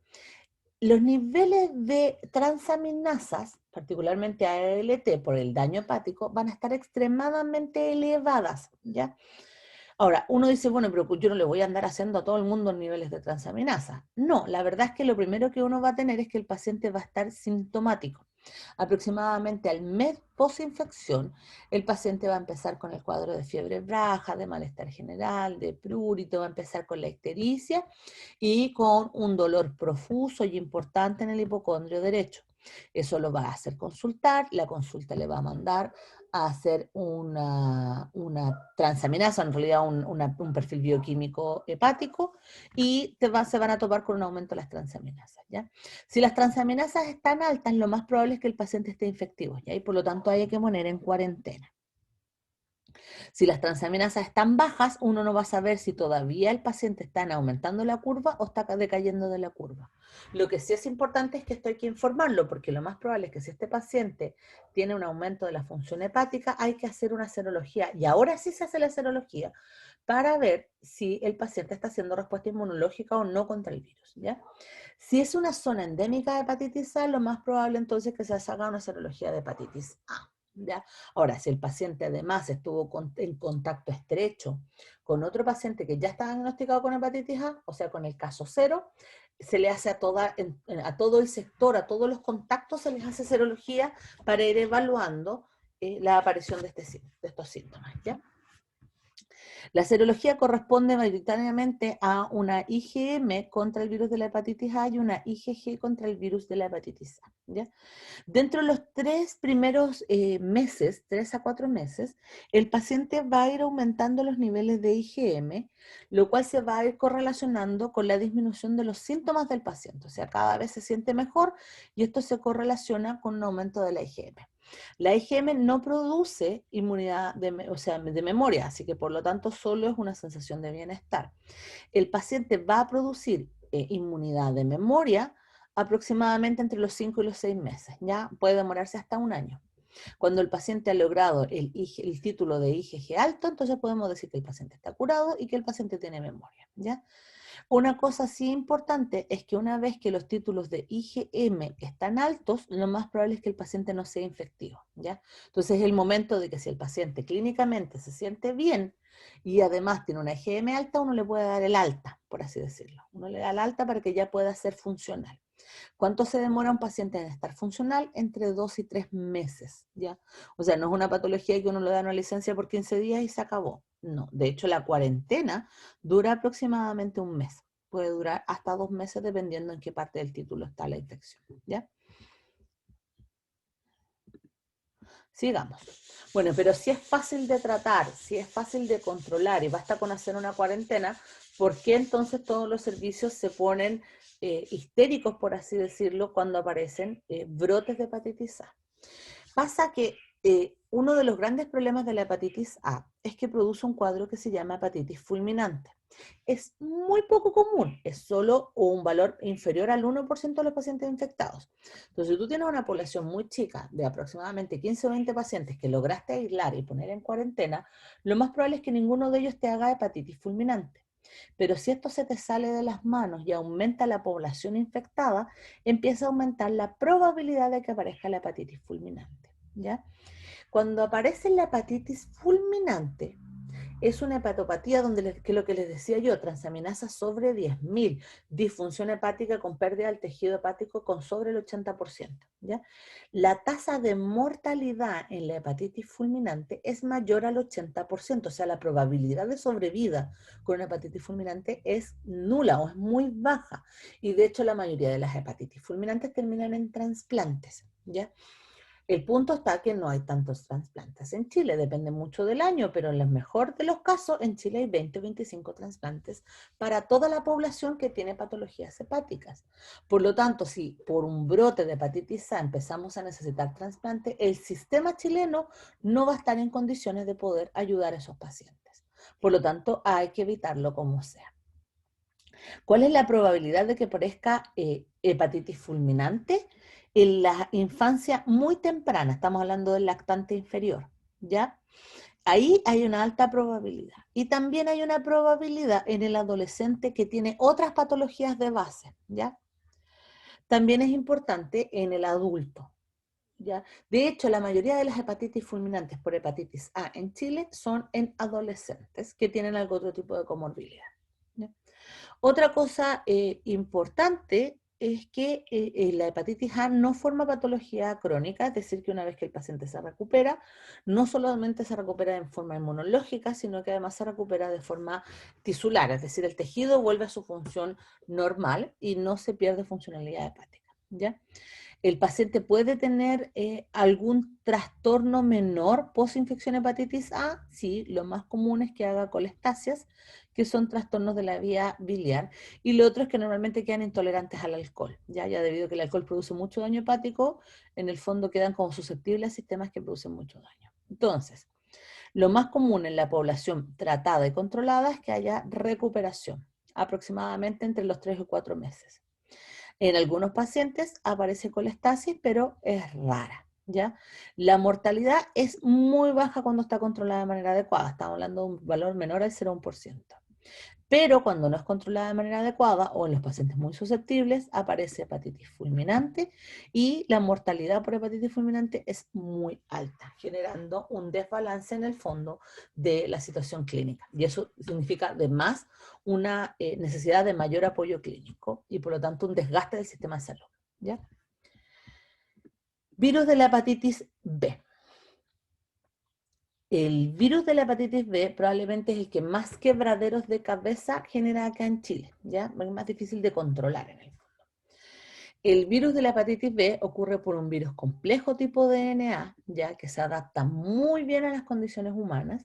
los niveles de transaminasas, particularmente ALT por el daño hepático, van a estar extremadamente elevadas, ¿ya? Ahora, uno dice, bueno, pero yo no le voy a andar haciendo a todo el mundo niveles de transaminasa. No, la verdad es que lo primero que uno va a tener es que el paciente va a estar sintomático. Aproximadamente al mes posinfección, el paciente va a empezar con el cuadro de fiebre baja, de malestar general, de prurito, va a empezar con la ictericia y con un dolor profuso y importante en el hipocondrio derecho. Eso lo va a hacer consultar, la consulta le va a mandar a hacer una transaminasa, en realidad un perfil bioquímico hepático, y se van a topar con un aumento de las transaminasas, ¿ya? Si las transaminasas están altas, lo más probable es que el paciente esté infectivo, ¿ya? Y por lo tanto hay que poner en cuarentena. Si las transaminasas están bajas, uno no va a saber si todavía el paciente está aumentando la curva o está decayendo de la curva. Lo que sí es importante es que esto hay que informarlo, porque lo más probable es que si este paciente tiene un aumento de la función hepática, hay que hacer una serología, y ahora sí se hace la serología, para ver si el paciente está haciendo respuesta inmunológica o no contra el virus, ¿ya? Si es una zona endémica de hepatitis A, lo más probable entonces es que se haga una serología de hepatitis A, ¿ya? Ahora, si el paciente además estuvo en contacto estrecho con otro paciente que ya está diagnosticado con hepatitis A, o sea, con el caso cero, se le hace a todo el sector, a todos los contactos, se les hace serología para ir evaluando la aparición de estos síntomas, ¿ya? La serología corresponde mayoritariamente a una IgM contra el virus de la hepatitis A y una IgG contra el virus de la hepatitis A, ¿ya? Dentro de los 3 primeros meses, 3 a 4 meses, el paciente va a ir aumentando los niveles de IgM, lo cual se va a ir correlacionando con la disminución de los síntomas del paciente. O sea, cada vez se siente mejor y esto se correlaciona con un aumento de la IgM. La IgM no produce inmunidad de memoria, así que por lo tanto solo es una sensación de bienestar. El paciente va a producir inmunidad de memoria aproximadamente entre los 5 y los 6 meses, ya puede demorarse hasta un año. Cuando el paciente ha logrado el título de IgG alto, entonces podemos decir que el paciente está curado y que el paciente tiene memoria, ¿ya? Una cosa sí importante es que una vez que los títulos de IgM están altos, lo más probable es que el paciente no sea infectivo, ¿ya? Entonces es el momento de que si el paciente clínicamente se siente bien y además tiene una IgM alta, uno le puede dar el alta, por así decirlo. Uno le da el alta para que ya pueda ser funcional. ¿Cuánto se demora un paciente en estar funcional? Entre 2 y 3 meses, ¿ya? O sea, no es una patología que uno le da una licencia por 15 días y se acabó. No, de hecho la cuarentena dura aproximadamente un mes. Puede durar hasta 2 meses dependiendo en qué parte del título está la infección, ¿ya? Sigamos. Bueno, pero si es fácil de tratar, si es fácil de controlar y basta con hacer una cuarentena, ¿por qué entonces todos los servicios se ponen histéricos, por así decirlo, cuando aparecen brotes de hepatitis A? Pasa que uno de los grandes problemas de la hepatitis A es que produce un cuadro que se llama hepatitis fulminante. Es muy poco común, es solo un valor inferior al 1% de los pacientes infectados. Entonces, si tú tienes una población muy chica de aproximadamente 15 o 20 pacientes que lograste aislar y poner en cuarentena, lo más probable es que ninguno de ellos te haga hepatitis fulminante. Pero si esto se te sale de las manos y aumenta la población infectada, empieza a aumentar la probabilidad de que aparezca la hepatitis fulminante, ¿ya? Cuando aparece la hepatitis fulminante, es una hepatopatía donde, que lo que les decía yo, transaminasa sobre 10.000, disfunción hepática con pérdida del tejido hepático con sobre el 80%, ¿ya? La tasa de mortalidad en la hepatitis fulminante es mayor al 80%, o sea, la probabilidad de sobrevida con una hepatitis fulminante es nula o es muy baja. Y de hecho la mayoría de las hepatitis fulminantes terminan en trasplantes, ¿ya? El punto está que no hay tantos trasplantes en Chile, depende mucho del año, pero en el mejor de los casos, en Chile hay 20 o 25 trasplantes para toda la población que tiene patologías hepáticas. Por lo tanto, si por un brote de hepatitis A empezamos a necesitar trasplante, el sistema chileno no va a estar en condiciones de poder ayudar a esos pacientes. Por lo tanto, hay que evitarlo como sea. ¿Cuál es la probabilidad de que aparezca hepatitis fulminante? En la infancia muy temprana, estamos hablando del lactante inferior, ¿ya? Ahí hay una alta probabilidad. Y también hay una probabilidad en el adolescente que tiene otras patologías de base, ¿ya? También es importante en el adulto, ¿ya? De hecho, la mayoría de las hepatitis fulminantes por hepatitis A en Chile son en adolescentes que tienen algún otro tipo de comorbilidad, ¿ya? Otra cosa importante es que la hepatitis A no forma patología crónica, es decir, que una vez que el paciente se recupera, no solamente se recupera en forma inmunológica, sino que además se recupera de forma tisular, es decir, el tejido vuelve a su función normal y no se pierde funcionalidad hepática, ¿ya? El paciente puede tener algún trastorno menor post-infección hepatitis A, sí, lo más común es que haga colestasias, que son trastornos de la vía biliar, y lo otro es que normalmente quedan intolerantes al alcohol, ya debido a que el alcohol produce mucho daño hepático, en el fondo quedan como susceptibles a sistemas que producen mucho daño. Entonces, lo más común en la población tratada y controlada es que haya recuperación, aproximadamente entre los 3 y 4 meses. En algunos pacientes aparece colestasis, pero es rara, ¿ya? La mortalidad es muy baja cuando está controlada de manera adecuada. Estamos hablando de un valor menor al 0,1%. Pero cuando no es controlada de manera adecuada o en los pacientes muy susceptibles, aparece hepatitis fulminante y la mortalidad por hepatitis fulminante es muy alta, generando un desbalance en el fondo de la situación clínica. Y eso significa además una necesidad de mayor apoyo clínico y por lo tanto un desgaste del sistema de salud, ¿ya? Virus de la hepatitis B. El virus de la hepatitis B probablemente es el que más quebraderos de cabeza genera acá en Chile, ¿ya? Es más difícil de controlar en el fondo. El virus de la hepatitis B ocurre por un virus complejo tipo DNA, ya que se adapta muy bien a las condiciones humanas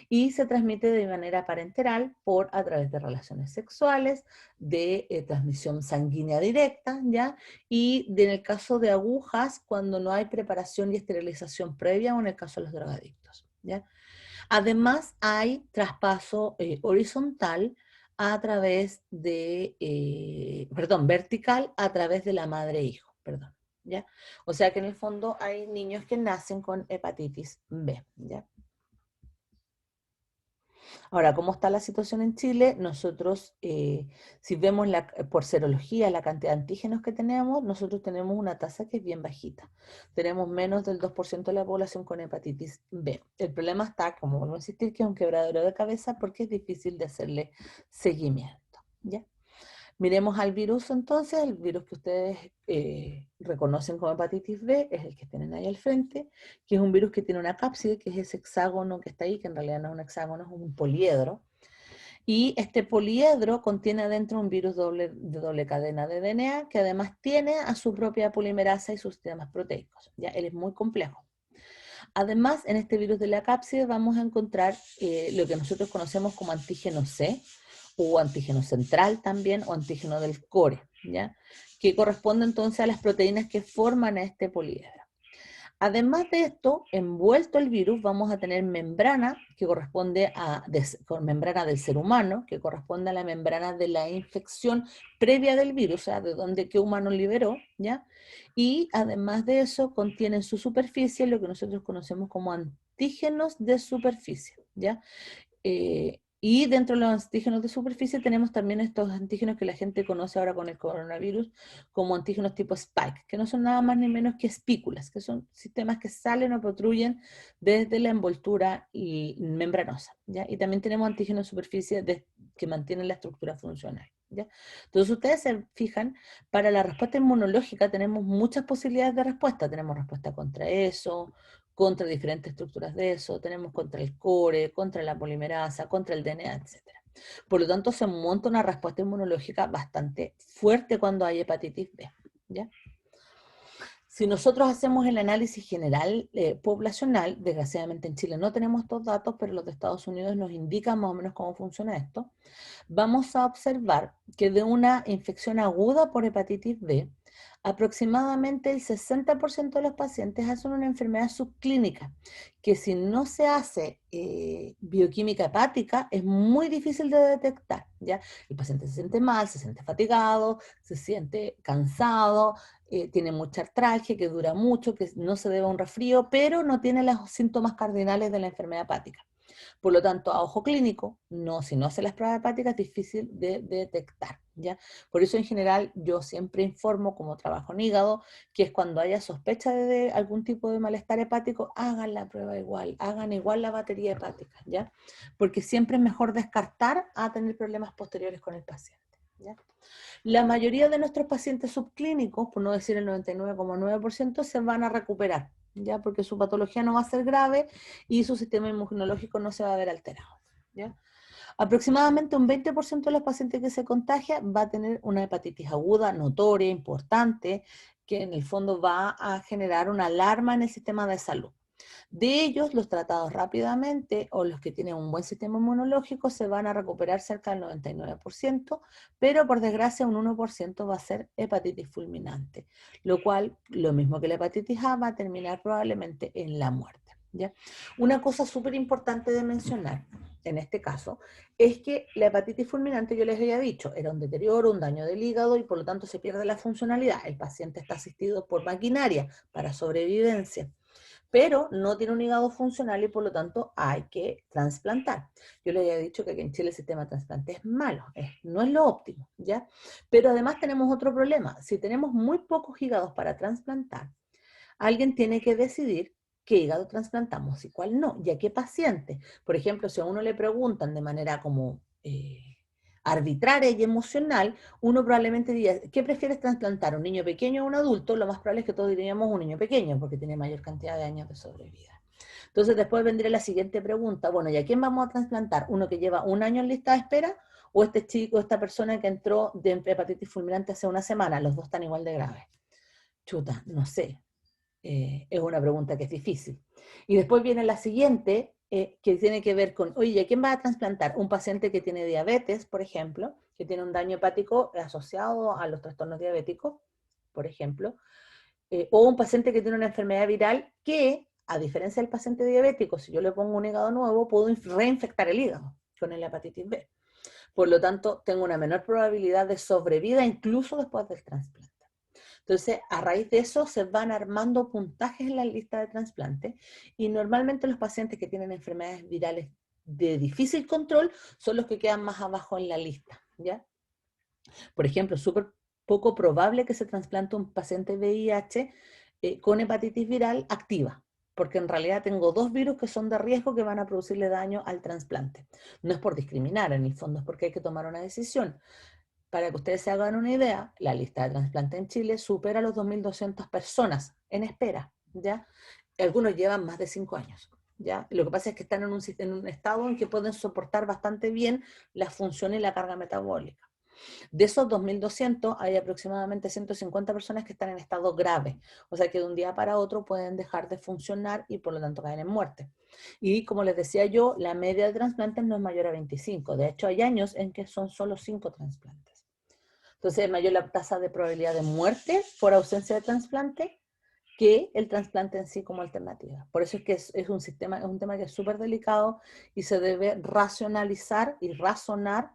y se transmite de manera parenteral por a través de relaciones sexuales, de transmisión sanguínea directa, ya, en el caso de agujas cuando no hay preparación y esterilización previa o en el caso de los drogadictos, ya. Además, hay traspaso horizontal a través de, perdón, vertical a través de la madre-hijo, perdón, ¿ya? O sea que en el fondo hay niños que nacen con hepatitis B, ¿ya? Ahora, ¿cómo está la situación en Chile? Nosotros, si vemos por serología la cantidad de antígenos que tenemos, nosotros tenemos una tasa que es bien bajita. Tenemos menos del 2% de la población con hepatitis B. El problema está, como vuelvo a insistir, que es un quebradero de cabeza porque es difícil de hacerle seguimiento, ¿ya? Miremos al virus entonces, el virus que ustedes reconocen como hepatitis B es el que tienen ahí al frente, que es un virus que tiene una cápside, que es ese hexágono que está ahí, que en realidad no es un hexágono, es un poliedro. Y este poliedro contiene adentro un virus de doble cadena de DNA, que además tiene a su propia polimerasa y sus sistemas proteicos. ¿Ya? Él es muy complejo. Además, en este virus de la cápside vamos a encontrar lo que nosotros conocemos como antígeno C, o antígeno central también, o antígeno del core, ¿ya? Que corresponde entonces a las proteínas que forman este poliedro. Además de esto, envuelto el virus, vamos a tener membrana que corresponde a membrana del ser humano, que corresponde a la membrana de la infección previa del virus, o sea, de donde qué humano liberó, ¿ya? Y además de eso, contiene en su superficie lo que nosotros conocemos como antígenos de superficie, ¿ya? Y dentro de los antígenos de superficie tenemos también estos antígenos que la gente conoce ahora con el coronavirus como antígenos tipo Spike, que no son nada más ni menos que espículas, que son sistemas que salen o protruyen desde la envoltura y membranosa, ¿ya? Y también tenemos antígenos de superficie que mantienen la estructura funcional, ¿ya? Entonces ustedes se fijan, para la respuesta inmunológica tenemos muchas posibilidades de respuesta, tenemos respuesta contra eso, contra diferentes estructuras de eso, tenemos contra el core, contra la polimerasa, contra el DNA, etcétera. Por lo tanto, se monta una respuesta inmunológica bastante fuerte cuando hay hepatitis B, ¿ya? Si nosotros hacemos el análisis general poblacional, desgraciadamente en Chile no tenemos estos datos, pero los de Estados Unidos nos indican más o menos cómo funciona esto, vamos a observar que de una infección aguda por hepatitis B, aproximadamente el 60% de los pacientes hacen una enfermedad subclínica, que si no se hace bioquímica hepática es muy difícil de detectar, ¿ya? El paciente se siente mal, se siente fatigado, se siente cansado, tiene mucha artralgia que dura mucho, que no se debe a un resfrío, pero no tiene los síntomas cardinales de la enfermedad hepática. Por lo tanto, a ojo clínico, no, si no hace las pruebas hepáticas es difícil de detectar, ¿ya? Por eso en general yo siempre informo, como trabajo en hígado, que es cuando haya sospecha de algún tipo de malestar hepático, hagan la prueba igual, hagan igual la batería hepática, ¿ya? Porque siempre es mejor descartar a tener problemas posteriores con el paciente, ¿ya? La mayoría de nuestros pacientes subclínicos, por no decir el 99,9%, se van a recuperar, ¿ya? Porque su patología no va a ser grave y su sistema inmunológico no se va a ver alterado, ¿ya? Aproximadamente un 20% de los pacientes que se contagian va a tener una hepatitis aguda, notoria, importante, que en el fondo va a generar una alarma en el sistema de salud. De ellos, los tratados rápidamente o los que tienen un buen sistema inmunológico se van a recuperar cerca del 99%, pero por desgracia un 1% va a ser hepatitis fulminante, lo cual, lo mismo que la hepatitis A, va a terminar probablemente en la muerte, ¿ya? Una cosa súper importante de mencionar en este caso es que la hepatitis fulminante, yo les había dicho, era un deterioro, un daño del hígado y por lo tanto se pierde la funcionalidad. El paciente está asistido por maquinaria para sobrevivencia, pero no tiene un hígado funcional y por lo tanto hay que trasplantar. Yo le había dicho que aquí en Chile el sistema de trasplante es malo, no es lo óptimo, ¿ya? Pero además tenemos otro problema. Si tenemos muy pocos hígados para trasplantar, alguien tiene que decidir qué hígado trasplantamos y cuál no, y a qué paciente. Por ejemplo, si a uno le preguntan de manera como arbitraria y emocional, uno probablemente diría, ¿qué prefieres trasplantar, un niño pequeño o un adulto? Lo más probable es que todos diríamos un niño pequeño, porque tiene mayor cantidad de años de sobrevida. Entonces después vendría la siguiente pregunta, bueno, ¿y a quién vamos a trasplantar? ¿Uno que lleva un año en lista de espera o este chico, esta persona que entró de hepatitis fulminante hace una semana? Los dos están igual de graves. Chuta, no sé, es una pregunta que es difícil. Y después viene la siguiente, que tiene que ver con, oye, ¿a quién va a trasplantar? Un paciente que tiene diabetes, por ejemplo, que tiene un daño hepático asociado a los trastornos diabéticos, por ejemplo, o un paciente que tiene una enfermedad viral que, a diferencia del paciente diabético, si yo le pongo un hígado nuevo, puedo reinfectar el hígado con el hepatitis B. Por lo tanto, tengo una menor probabilidad de sobrevida incluso después del trasplante. Entonces, a raíz de eso se van armando puntajes en la lista de trasplante y normalmente los pacientes que tienen enfermedades virales de difícil control son los que quedan más abajo en la lista, ¿ya? Por ejemplo, es súper poco probable que se trasplante un paciente VIH con hepatitis viral activa, porque en realidad tengo dos virus que son de riesgo que van a producirle daño al trasplante. No es por discriminar, en el fondo es porque hay que tomar una decisión. Para que ustedes se hagan una idea, la lista de trasplante en Chile supera los 2.200 personas en espera, ¿ya? Algunos llevan más de 5 años, ¿ya? Lo que pasa es que están en un estado en que pueden soportar bastante bien la función y la carga metabólica. De esos 2.200 hay aproximadamente 150 personas que están en estado grave, o sea que de un día para otro pueden dejar de funcionar y por lo tanto caen en muerte. Y como les decía yo, la media de trasplantes no es mayor a 25, de hecho hay años en que son solo 5 trasplantes. Entonces es mayor la tasa de probabilidad de muerte por ausencia de trasplante que el trasplante en sí como alternativa. Por eso es que es un tema que es súper delicado y se debe racionalizar y razonar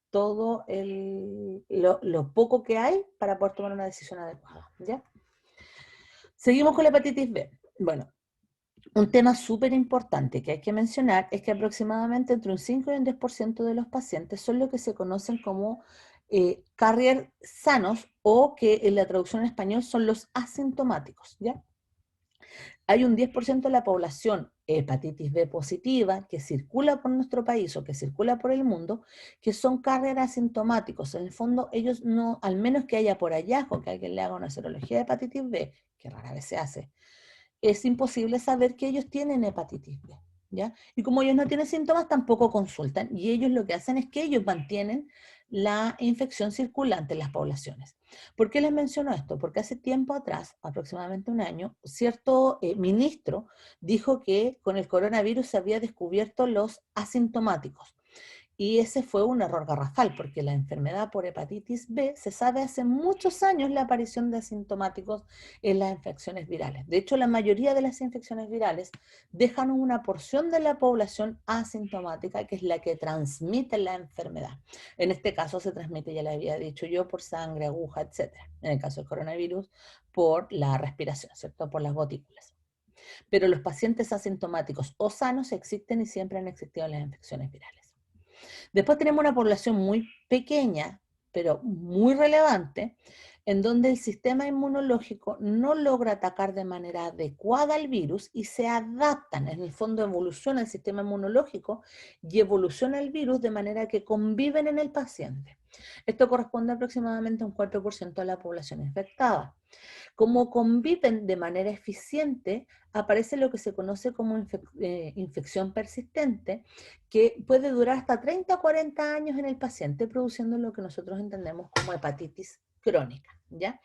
todo lo poco que hay para poder tomar una decisión adecuada, ¿ya? Seguimos con la hepatitis B. Bueno, un tema súper importante que hay que mencionar es que aproximadamente entre un 5 y un 10% de los pacientes son lo que se conocen como carrier sanos o que en la traducción en español son los asintomáticos, ¿ya? Hay un 10% de la población hepatitis B positiva que circula por nuestro país o que circula por el mundo, que son carrier asintomáticos. En el fondo, ellos no, al menos que haya por hallazgo que alguien le haga una serología de hepatitis B, que rara vez se hace, es imposible saber que ellos tienen hepatitis B, ¿ya? Y como ellos no tienen síntomas, tampoco consultan. Y ellos lo que hacen es que ellos mantienen la infección circulante en las poblaciones. ¿Por qué les menciono esto? Porque hace tiempo atrás, aproximadamente un año, cierto ministro dijo que con el coronavirus se había descubierto los asintomáticos. Y ese fue un error garrafal, porque la enfermedad por hepatitis B se sabe hace muchos años la aparición de asintomáticos en las infecciones virales. De hecho, la mayoría de las infecciones virales dejan una porción de la población asintomática, que es la que transmite la enfermedad. En este caso se transmite, ya le había dicho yo, por sangre, aguja, etcétera. En el caso del coronavirus, por la respiración, ¿cierto? Por las gotículas. Pero los pacientes asintomáticos o sanos existen y siempre han existido en las infecciones virales. Después tenemos una población muy pequeña, pero muy relevante, en donde el sistema inmunológico no logra atacar de manera adecuada al virus y se adaptan, en el fondo evoluciona el sistema inmunológico y evoluciona el virus de manera que conviven en el paciente. Esto corresponde aproximadamente a un 4% de la población infectada. Como conviven de manera eficiente, aparece lo que se conoce como infección persistente, que puede durar hasta 30 o 40 años en el paciente, produciendo lo que nosotros entendemos como hepatitis crónica, ¿ya?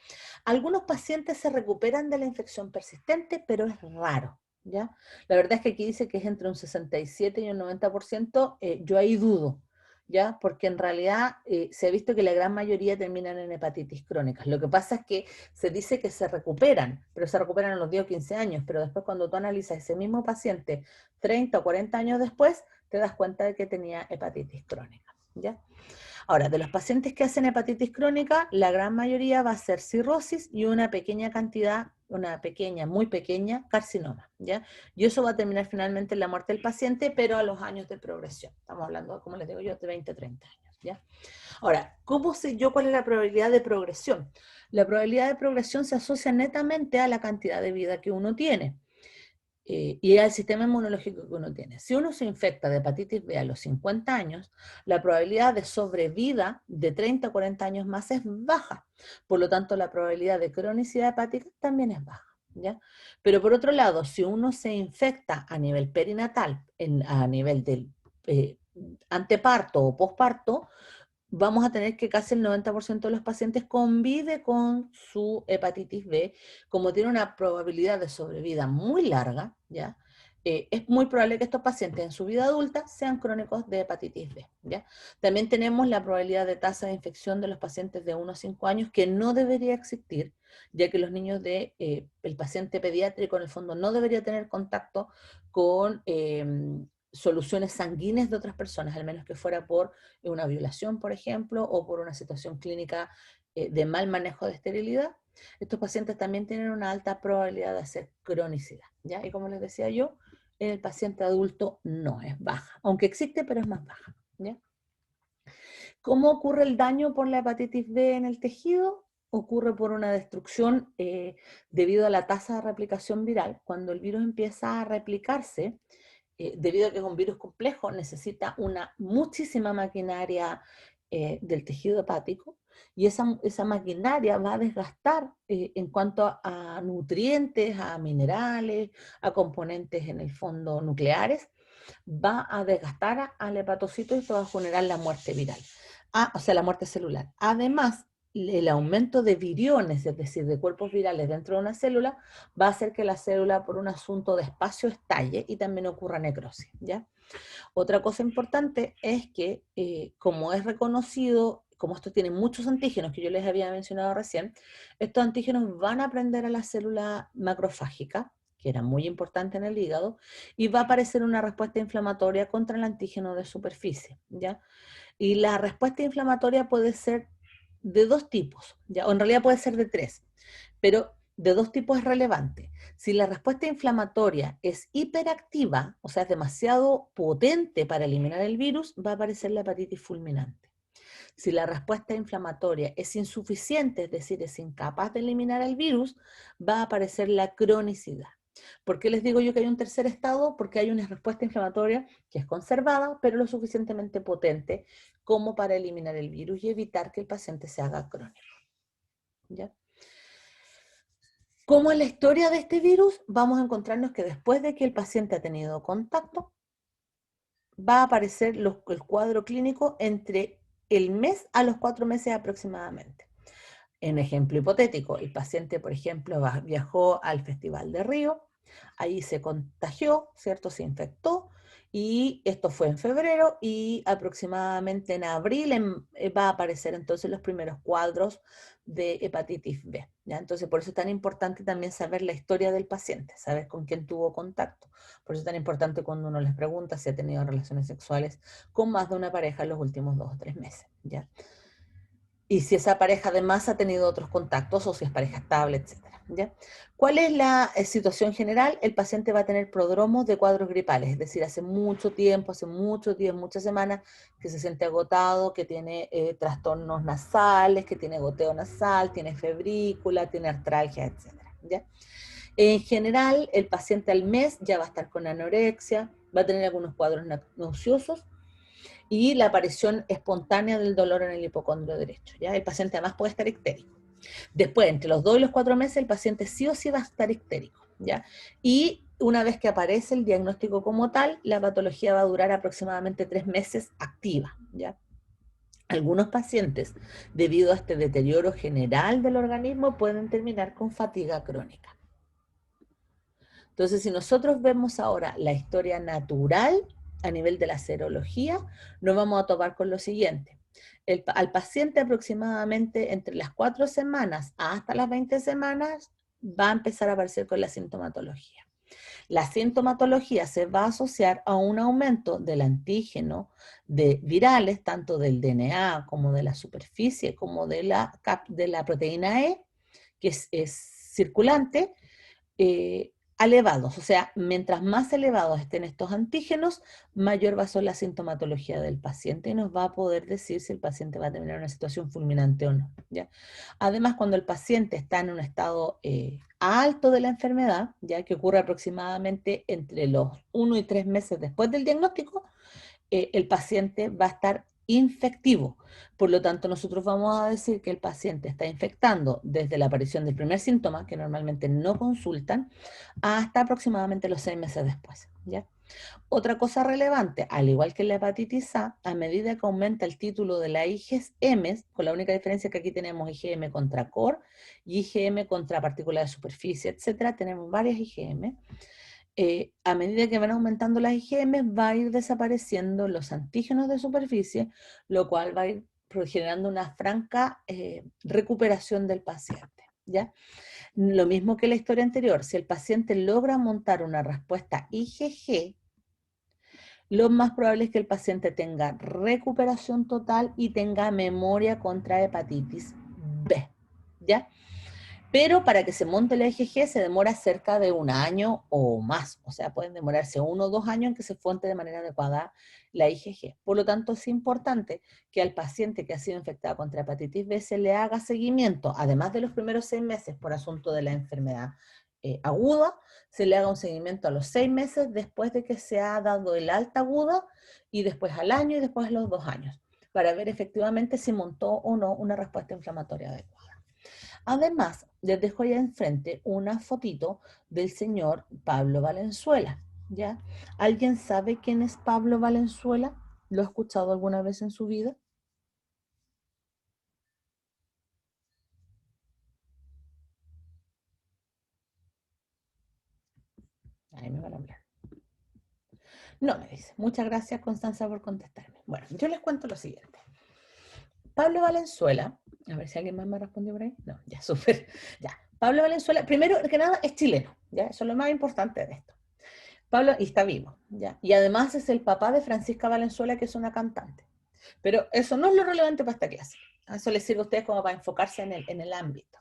Algunos pacientes se recuperan de la infección persistente, pero es raro, ¿ya? La verdad es que aquí dice que es entre un 67 y un 90%, yo ahí dudo, ¿ya? Porque en realidad se ha visto que la gran mayoría terminan en hepatitis crónicas. Lo que pasa es que se dice que se recuperan, pero se recuperan a los 10 o 15 años, pero después cuando tú analizas ese mismo paciente 30 o 40 años después, te das cuenta de que tenía hepatitis crónica, ¿ya? Ahora, de los pacientes que hacen hepatitis crónica, la gran mayoría va a ser cirrosis y una pequeña cantidad, una pequeña, muy pequeña, carcinoma, ¿ya? Y eso va a terminar finalmente en la muerte del paciente, pero a los años de progresión. Estamos hablando, como les digo yo, de 20 o 30 años, ¿ya? Ahora, ¿cómo sé yo cuál es la probabilidad de progresión? La probabilidad de progresión se asocia netamente a la cantidad de vida que uno tiene y al sistema inmunológico que uno tiene. Si uno se infecta de hepatitis B a los 50 años, la probabilidad de sobrevida de 30 o 40 años más es baja. Por lo tanto, la probabilidad de cronicidad hepática también es baja, ¿ya? Pero por otro lado, si uno se infecta a nivel perinatal, a nivel del eh, anteparto o posparto, vamos a tener que casi el 90% de los pacientes convive con su hepatitis B, como tiene una probabilidad de sobrevida muy larga, ¿ya? Es muy probable que estos pacientes en su vida adulta sean crónicos de hepatitis B, ¿ya? También tenemos la probabilidad de tasa de infección de los pacientes de 1 a 5 años, que no debería existir, ya que los niños el paciente pediátrico en el fondo no debería tener contacto con soluciones sanguíneas de otras personas, al menos que fuera por una violación, por ejemplo, o por una situación clínica de mal manejo de esterilidad. Estos pacientes también tienen una alta probabilidad de hacer cronicidad, ¿ya? Y como les decía yo, en el paciente adulto no es baja, aunque existe, pero es más baja, ¿ya? ¿Cómo ocurre el daño por la hepatitis B en el tejido? Ocurre por una destrucción debido a la tasa de replicación viral. Cuando el virus empieza a replicarse, debido a que es un virus complejo, necesita una muchísima maquinaria del tejido hepático y esa maquinaria va a desgastar en cuanto a nutrientes, a minerales, a componentes en el fondo nucleares, va a desgastar al hepatocito y esto va a generar la muerte viral, o sea, la muerte celular. Además, el aumento de viriones, es decir, de cuerpos virales dentro de una célula, va a hacer que la célula, por un asunto de espacio, estalle y también ocurra necrosis, ¿ya? Otra cosa importante es que, como es reconocido, como esto tiene muchos antígenos que yo les había mencionado recién, estos antígenos van a prender a la célula macrofágica, que era muy importante en el hígado, y va a aparecer una respuesta inflamatoria contra el antígeno de superficie, ¿ya? Y la respuesta inflamatoria puede ser de dos tipos, ¿ya? O en realidad puede ser de tres, pero de dos tipos es relevante. Si la respuesta inflamatoria es hiperactiva, o sea, es demasiado potente para eliminar el virus, va a aparecer la hepatitis fulminante. Si la respuesta inflamatoria es insuficiente, es decir, es incapaz de eliminar el virus, va a aparecer la cronicidad. ¿Por qué les digo yo que hay un tercer estado? Porque hay una respuesta inflamatoria que es conservada, pero lo suficientemente potente como para eliminar el virus y evitar que el paciente se haga crónico, ¿ya? Como en la historia de este virus, vamos a encontrarnos que después de que el paciente ha tenido contacto, va a aparecer el cuadro clínico entre el mes a los 4 meses aproximadamente. En ejemplo hipotético, el paciente, por ejemplo, viajó al Festival de Río, ahí se contagió, ¿cierto? Se infectó, y esto fue en febrero, y aproximadamente en abril va a aparecer entonces los primeros cuadros de hepatitis B, ¿ya? Entonces, por eso es tan importante también saber la historia del paciente, saber con quién tuvo contacto. Por eso es tan importante cuando uno les pregunta si ha tenido relaciones sexuales con más de una pareja en los últimos 2 o 3 meses, ¿ya? Y si esa pareja además ha tenido otros contactos o si es pareja estable, etcétera, ¿ya? ¿Cuál es la situación general? El paciente va a tener prodromos de cuadros gripales, es decir, hace mucho tiempo, hace muchos días, muchas semanas, que se siente agotado, que tiene trastornos nasales, que tiene goteo nasal, tiene febrícula, tiene artralgia, etcétera, ¿ya? En general, el paciente al mes ya va a estar con anorexia, va a tener algunos cuadros nauseosos, y la aparición espontánea del dolor en el hipocondrio derecho, ¿ya? El paciente además puede estar ictérico. Después, entre los 2 y los 4 meses, el paciente sí o sí va a estar ictérico, ¿ya? Y una vez que aparece el diagnóstico como tal, la patología va a durar aproximadamente 3 meses activa, ¿ya? Algunos pacientes, debido a este deterioro general del organismo, pueden terminar con fatiga crónica. Entonces, si nosotros vemos ahora la historia natural a nivel de la serología, nos vamos a topar con lo siguiente. Al paciente aproximadamente entre las 4 semanas hasta las 20 semanas va a empezar a aparecer con la sintomatología. La sintomatología se va a asociar a un aumento del antígeno de virales, tanto del DNA como de la superficie, como de la proteína E, que es circulante, elevados. O sea, mientras más elevados estén estos antígenos, mayor va a ser la sintomatología del paciente y nos va a poder decir si el paciente va a tener una situación fulminante o no, ¿ya? Además, cuando el paciente está en un estado alto de la enfermedad, ya que ocurre aproximadamente entre los 1 y 3 meses después del diagnóstico, el paciente va a estar infectivo. Por lo tanto, nosotros vamos a decir que el paciente está infectando desde la aparición del primer síntoma, que normalmente no consultan, hasta aproximadamente los 6 meses después, ¿ya? Otra cosa relevante, al igual que la hepatitis A medida que aumenta el título de la IgM, con la única diferencia que aquí tenemos IgM contra core y IgM contra partículas de superficie, etcétera, tenemos varias IgM. A medida que van aumentando las IgM, va a ir desapareciendo los antígenos de superficie, lo cual va a ir generando una franca recuperación del paciente, ¿ya? Lo mismo que la historia anterior, si el paciente logra montar una respuesta IgG, lo más probable es que el paciente tenga recuperación total y tenga memoria contra hepatitis B, ¿ya? Pero para que se monte la IgG se demora cerca de 1 año o más, o sea, pueden demorarse 1 o 2 años en que se fonte de manera adecuada la IgG. Por lo tanto, es importante que al paciente que ha sido infectado contra hepatitis B se le haga seguimiento, además de los primeros 6 meses por asunto de la enfermedad aguda, se le haga un seguimiento a los 6 meses después de que se ha dado el alta aguda, y después al año y después a los 2 años, para ver efectivamente si montó o no una respuesta inflamatoria adecuada. Además, les dejo allá enfrente una fotito del señor Pablo Valenzuela, ¿ya? ¿Alguien sabe quién es Pablo Valenzuela? ¿Lo ha escuchado alguna vez en su vida? Ahí me van a hablar. No, me dice. Muchas gracias, Constanza, por contestarme. Bueno, yo les cuento lo siguiente. Pablo Valenzuela, a ver si alguien más me respondió por ahí. No, ya, súper. Ya. Pablo Valenzuela, primero que nada, es chileno, ¿ya? Eso es lo más importante de esto. Pablo, y está vivo, ¿ya? Y además es el papá de Francisca Valenzuela, que es una cantante. Pero eso no es lo relevante para esta clase. Eso les sirve a ustedes como para enfocarse en el ámbito.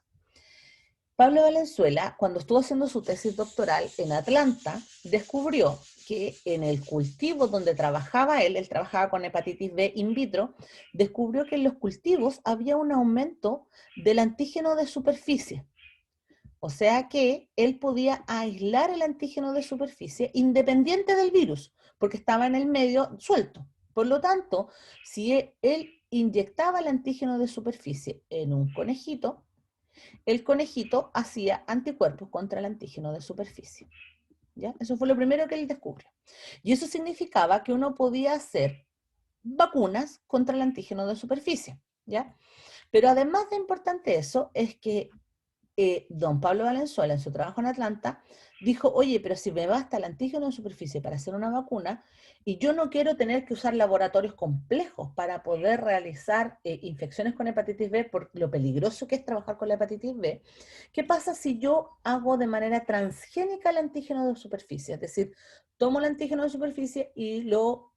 Pablo Valenzuela, cuando estuvo haciendo su tesis doctoral en Atlanta, descubrió que en el cultivo donde trabajaba él trabajaba con hepatitis B in vitro, descubrió que en los cultivos había un aumento del antígeno de superficie. O sea que él podía aislar el antígeno de superficie independiente del virus, porque estaba en el medio suelto. Por lo tanto, si él inyectaba el antígeno de superficie en un conejito, el conejito hacía anticuerpos contra el antígeno de superficie, ¿ya? Eso fue lo primero que él descubrió. Y eso significaba que uno podía hacer vacunas contra el antígeno de superficie, ¿ya? Pero además de importante eso, es que don Pablo Valenzuela, en su trabajo en Atlanta, dijo, oye, pero si me basta el antígeno en superficie para hacer una vacuna, y yo no quiero tener que usar laboratorios complejos para poder realizar infecciones con hepatitis B, por lo peligroso que es trabajar con la hepatitis B, ¿qué pasa si yo hago de manera transgénica el antígeno de superficie? Es decir, tomo el antígeno de superficie y lo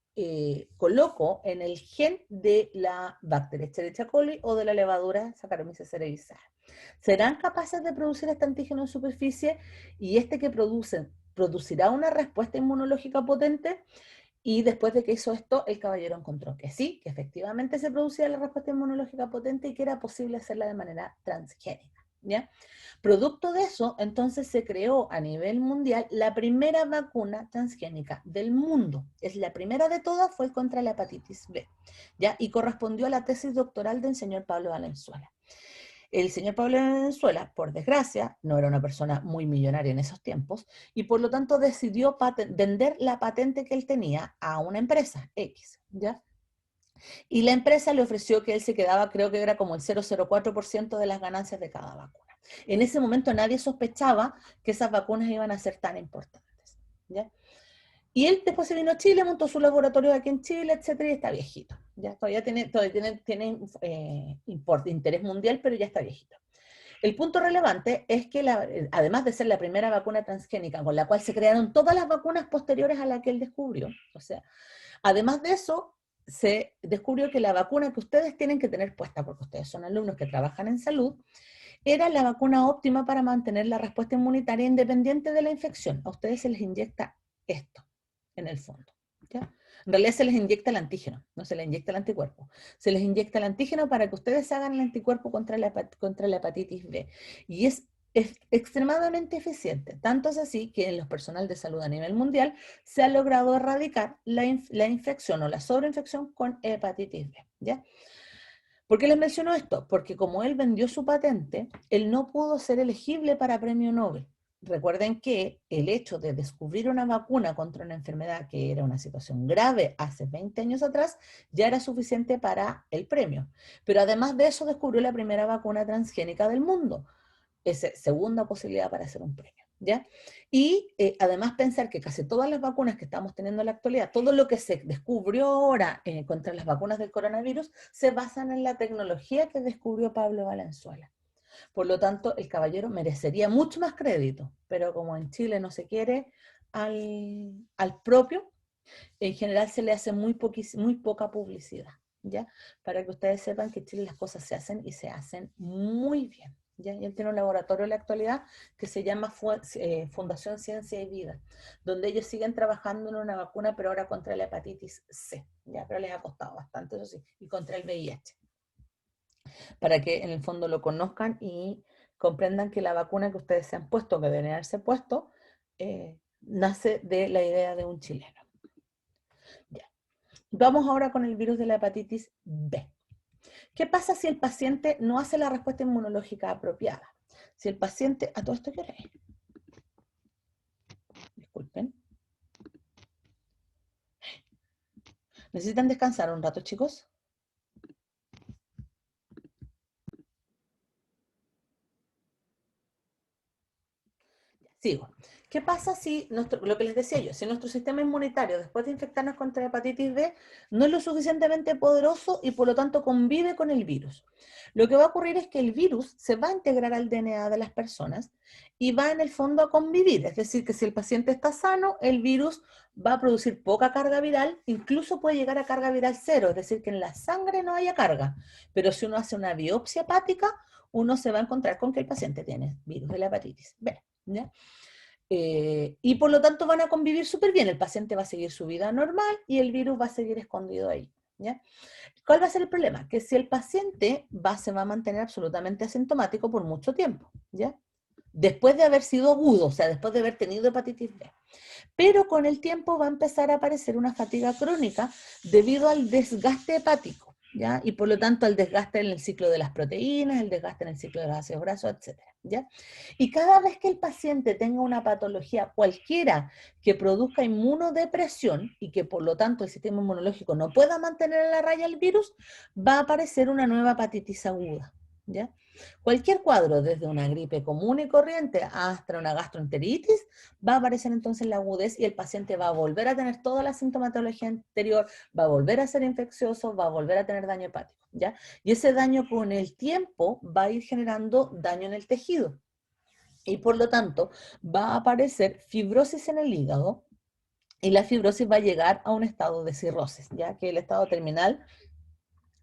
coloco en el gen de la bacteria Escherichia coli o de la levadura Saccharomyces cerevisiae. ¿Serán capaces de producir este antígeno en superficie y este que producen producirá una respuesta inmunológica potente? Y después de que hizo esto, el caballero encontró que sí, que efectivamente se producía la respuesta inmunológica potente y que era posible hacerla de manera transgénica, ¿ya? Producto de eso, entonces se creó a nivel mundial la primera vacuna transgénica del mundo. Es la primera de todas, fue contra la hepatitis B, ¿ya? Y correspondió a la tesis doctoral del señor Pablo Valenzuela. El señor Pablo Valenzuela, por desgracia, no era una persona muy millonaria en esos tiempos y por lo tanto decidió vender la patente que él tenía a una empresa X, ¿ya? Y la empresa le ofreció que él se quedaba, creo que era como el 0,04% de las ganancias de cada vacuna. En ese momento nadie sospechaba que esas vacunas iban a ser tan importantes, ¿ya? Y él después se vino a Chile, montó su laboratorio aquí en Chile, etcétera, y está viejito. Ya todavía tiene interés mundial, pero ya está viejito. El punto relevante es que, además de ser la primera vacuna transgénica con la cual se crearon todas las vacunas posteriores a la que él descubrió, o sea, además de eso, se descubrió que la vacuna que ustedes tienen que tener puesta, porque ustedes son alumnos que trabajan en salud, era la vacuna óptima para mantener la respuesta inmunitaria independiente de la infección. A ustedes se les inyecta esto, en el fondo, ¿ya? En realidad se les inyecta el antígeno, no se les inyecta el anticuerpo. Se les inyecta el antígeno para que ustedes hagan el anticuerpo contra la hepatitis B. Y es extremadamente eficiente. Tanto es así que en los personal de salud a nivel mundial se ha logrado erradicar la infección o la sobreinfección con hepatitis B, ¿ya? ¿Por qué les menciono esto? Porque como él vendió su patente, él no pudo ser elegible para premio Nobel. Recuerden que el hecho de descubrir una vacuna contra una enfermedad que era una situación grave hace 20 años atrás ya era suficiente para el premio. Pero además de eso descubrió la primera vacuna transgénica del mundo. Es segunda posibilidad para hacer un premio, ¿ya? Y además pensar que casi todas las vacunas que estamos teniendo en la actualidad, todo lo que se descubrió ahora contra las vacunas del coronavirus, se basan en la tecnología que descubrió Pablo Valenzuela. Por lo tanto, el caballero merecería mucho más crédito, pero como en Chile no se quiere al propio, en general se le hace muy poca publicidad, ¿ya? Para que ustedes sepan que en Chile las cosas se hacen y se hacen muy bien, ¿ya? Y él tiene un laboratorio en la actualidad que se llama Fundación Ciencia y Vida, donde ellos siguen trabajando en una vacuna, pero ahora contra la hepatitis C, ¿ya? Pero les ha costado bastante, eso sí, y contra el VIH. Para que en el fondo lo conozcan y comprendan que la vacuna que ustedes se han puesto, que deben haberse puesto, nace de la idea de un chileno. Ya. Vamos ahora con el virus de la hepatitis B. ¿Qué pasa si el paciente no hace la respuesta inmunológica apropiada? Si el paciente... ¿A todo esto qué hora es? Disculpen. ¿Necesitan descansar un rato, chicos? Sigo. ¿Qué pasa si, lo que les decía yo, si nuestro sistema inmunitario, después de infectarnos contra la hepatitis B, no es lo suficientemente poderoso y por lo tanto convive con el virus? Lo que va a ocurrir es que el virus se va a integrar al DNA de las personas y va en el fondo a convivir. Es decir, que si el paciente está sano, el virus va a producir poca carga viral, incluso puede llegar a carga viral cero, es decir, que en la sangre no haya carga. Pero si uno hace una biopsia hepática, uno se va a encontrar con que el paciente tiene virus de la hepatitis B, ¿ya? Y por lo tanto van a convivir súper bien. El paciente va a seguir su vida normal y el virus va a seguir escondido ahí, ¿ya? ¿Cuál va a ser el problema? Que si el paciente se va a mantener absolutamente asintomático por mucho tiempo, ¿ya? Después de haber sido agudo, o sea, después de haber tenido hepatitis B. Pero con el tiempo va a empezar a aparecer una fatiga crónica debido al desgaste hepático, ¿ya? Y por lo tanto al desgaste en el ciclo de las proteínas, el desgaste en el ciclo de los ácidos grasos, etc. ¿ya? Y cada vez que el paciente tenga una patología cualquiera que produzca inmunodepresión y que por lo tanto el sistema inmunológico no pueda mantener a la raya el virus, va a aparecer una nueva hepatitis aguda, ¿ya? Cualquier cuadro, desde una gripe común y corriente hasta una gastroenteritis, va a aparecer entonces la agudez y el paciente va a volver a tener toda la sintomatología anterior, va a volver a ser infeccioso, va a volver a tener daño hepático, ¿ya? Y ese daño con el tiempo va a ir generando daño en el tejido. Y por lo tanto, va a aparecer fibrosis en el hígado y la fibrosis va a llegar a un estado de cirrosis, ya que es el estado terminal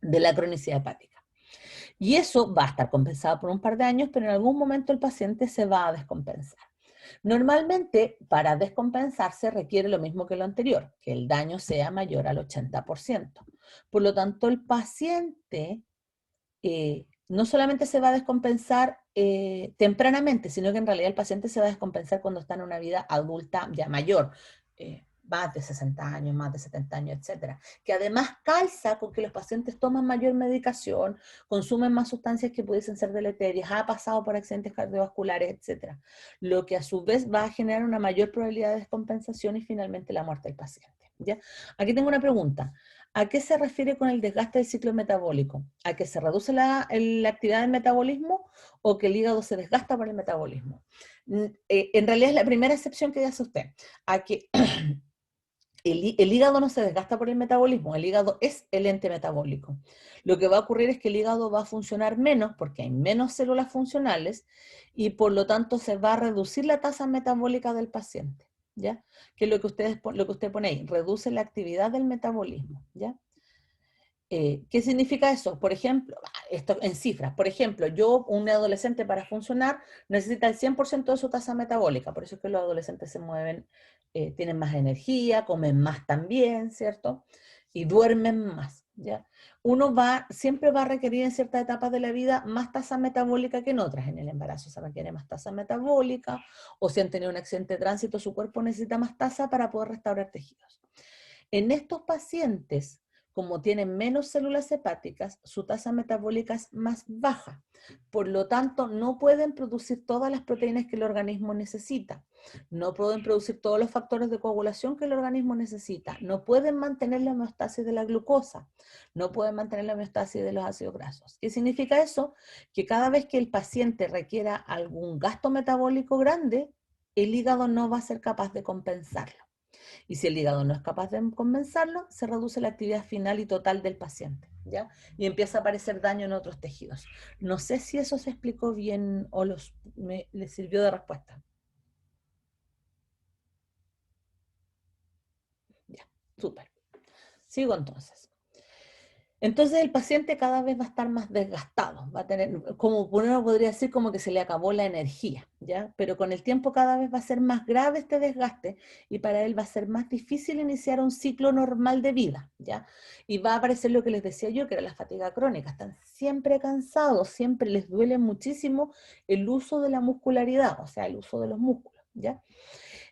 de la cronicidad hepática. Y eso va a estar compensado por un par de años, pero en algún momento el paciente se va a descompensar. Normalmente, para descompensarse requiere lo mismo que lo anterior, que el daño sea mayor al 80%. Por lo tanto, el paciente no solamente se va a descompensar tempranamente, sino que en realidad el paciente se va a descompensar cuando está en una vida adulta ya mayor, más de 60 años, más de 70 años, etcétera. Que además calza con que los pacientes toman mayor medicación, consumen más sustancias que pudiesen ser deleterias, ha pasado por accidentes cardiovasculares, etcétera. Lo que a su vez va a generar una mayor probabilidad de descompensación y finalmente la muerte del paciente, ¿ya? Aquí tengo una pregunta. ¿A qué se refiere con el desgaste del ciclo metabólico? ¿A que se reduce la actividad del metabolismo o que el hígado se desgasta por el metabolismo? En realidad es la primera excepción que hace usted, a que el hígado no se desgasta por el metabolismo, el hígado es el ente metabólico. Lo que va a ocurrir es que el hígado va a funcionar menos porque hay menos células funcionales y por lo tanto se va a reducir la tasa metabólica del paciente, ¿ya? Que es lo que usted pone ahí, reduce la actividad del metabolismo, ¿ya? ¿Qué significa eso? Por ejemplo, esto en cifras, por ejemplo, un adolescente para funcionar necesita el 100% de su tasa metabólica, por eso es que los adolescentes se mueven, tienen más energía, comen más también, ¿cierto? Y duermen más, ¿ya? Siempre va a requerir en ciertas etapas de la vida más tasa metabólica que en otras. En el embarazo se requiere más tasa metabólica, o si han tenido un accidente de tránsito, su cuerpo necesita más tasa para poder restaurar tejidos. En estos pacientes, como tienen menos células hepáticas, su tasa metabólica es más baja. Por lo tanto, no pueden producir todas las proteínas que el organismo necesita. No pueden producir todos los factores de coagulación que el organismo necesita. No pueden mantener la homeostasis de la glucosa. No pueden mantener la homeostasis de los ácidos grasos. ¿Qué significa eso? Que cada vez que el paciente requiera algún gasto metabólico grande, el hígado no va a ser capaz de compensarlo. Y si el hígado no es capaz de compensarlo, se reduce la actividad final y total del paciente, ¿ya? Y empieza a aparecer daño en otros tejidos. No sé si eso se explicó bien o les sirvió de respuesta. Ya, súper. Sigo entonces. Entonces el paciente cada vez va a estar más desgastado, va a tener, como uno podría decir, como que se le acabó la energía, ¿ya? Pero con el tiempo cada vez va a ser más grave este desgaste y para él va a ser más difícil iniciar un ciclo normal de vida, ¿ya? Y va a aparecer lo que les decía yo, que era la fatiga crónica. Están siempre cansados, siempre les duele muchísimo el uso de la muscularidad, o sea, el uso de los músculos, ¿ya?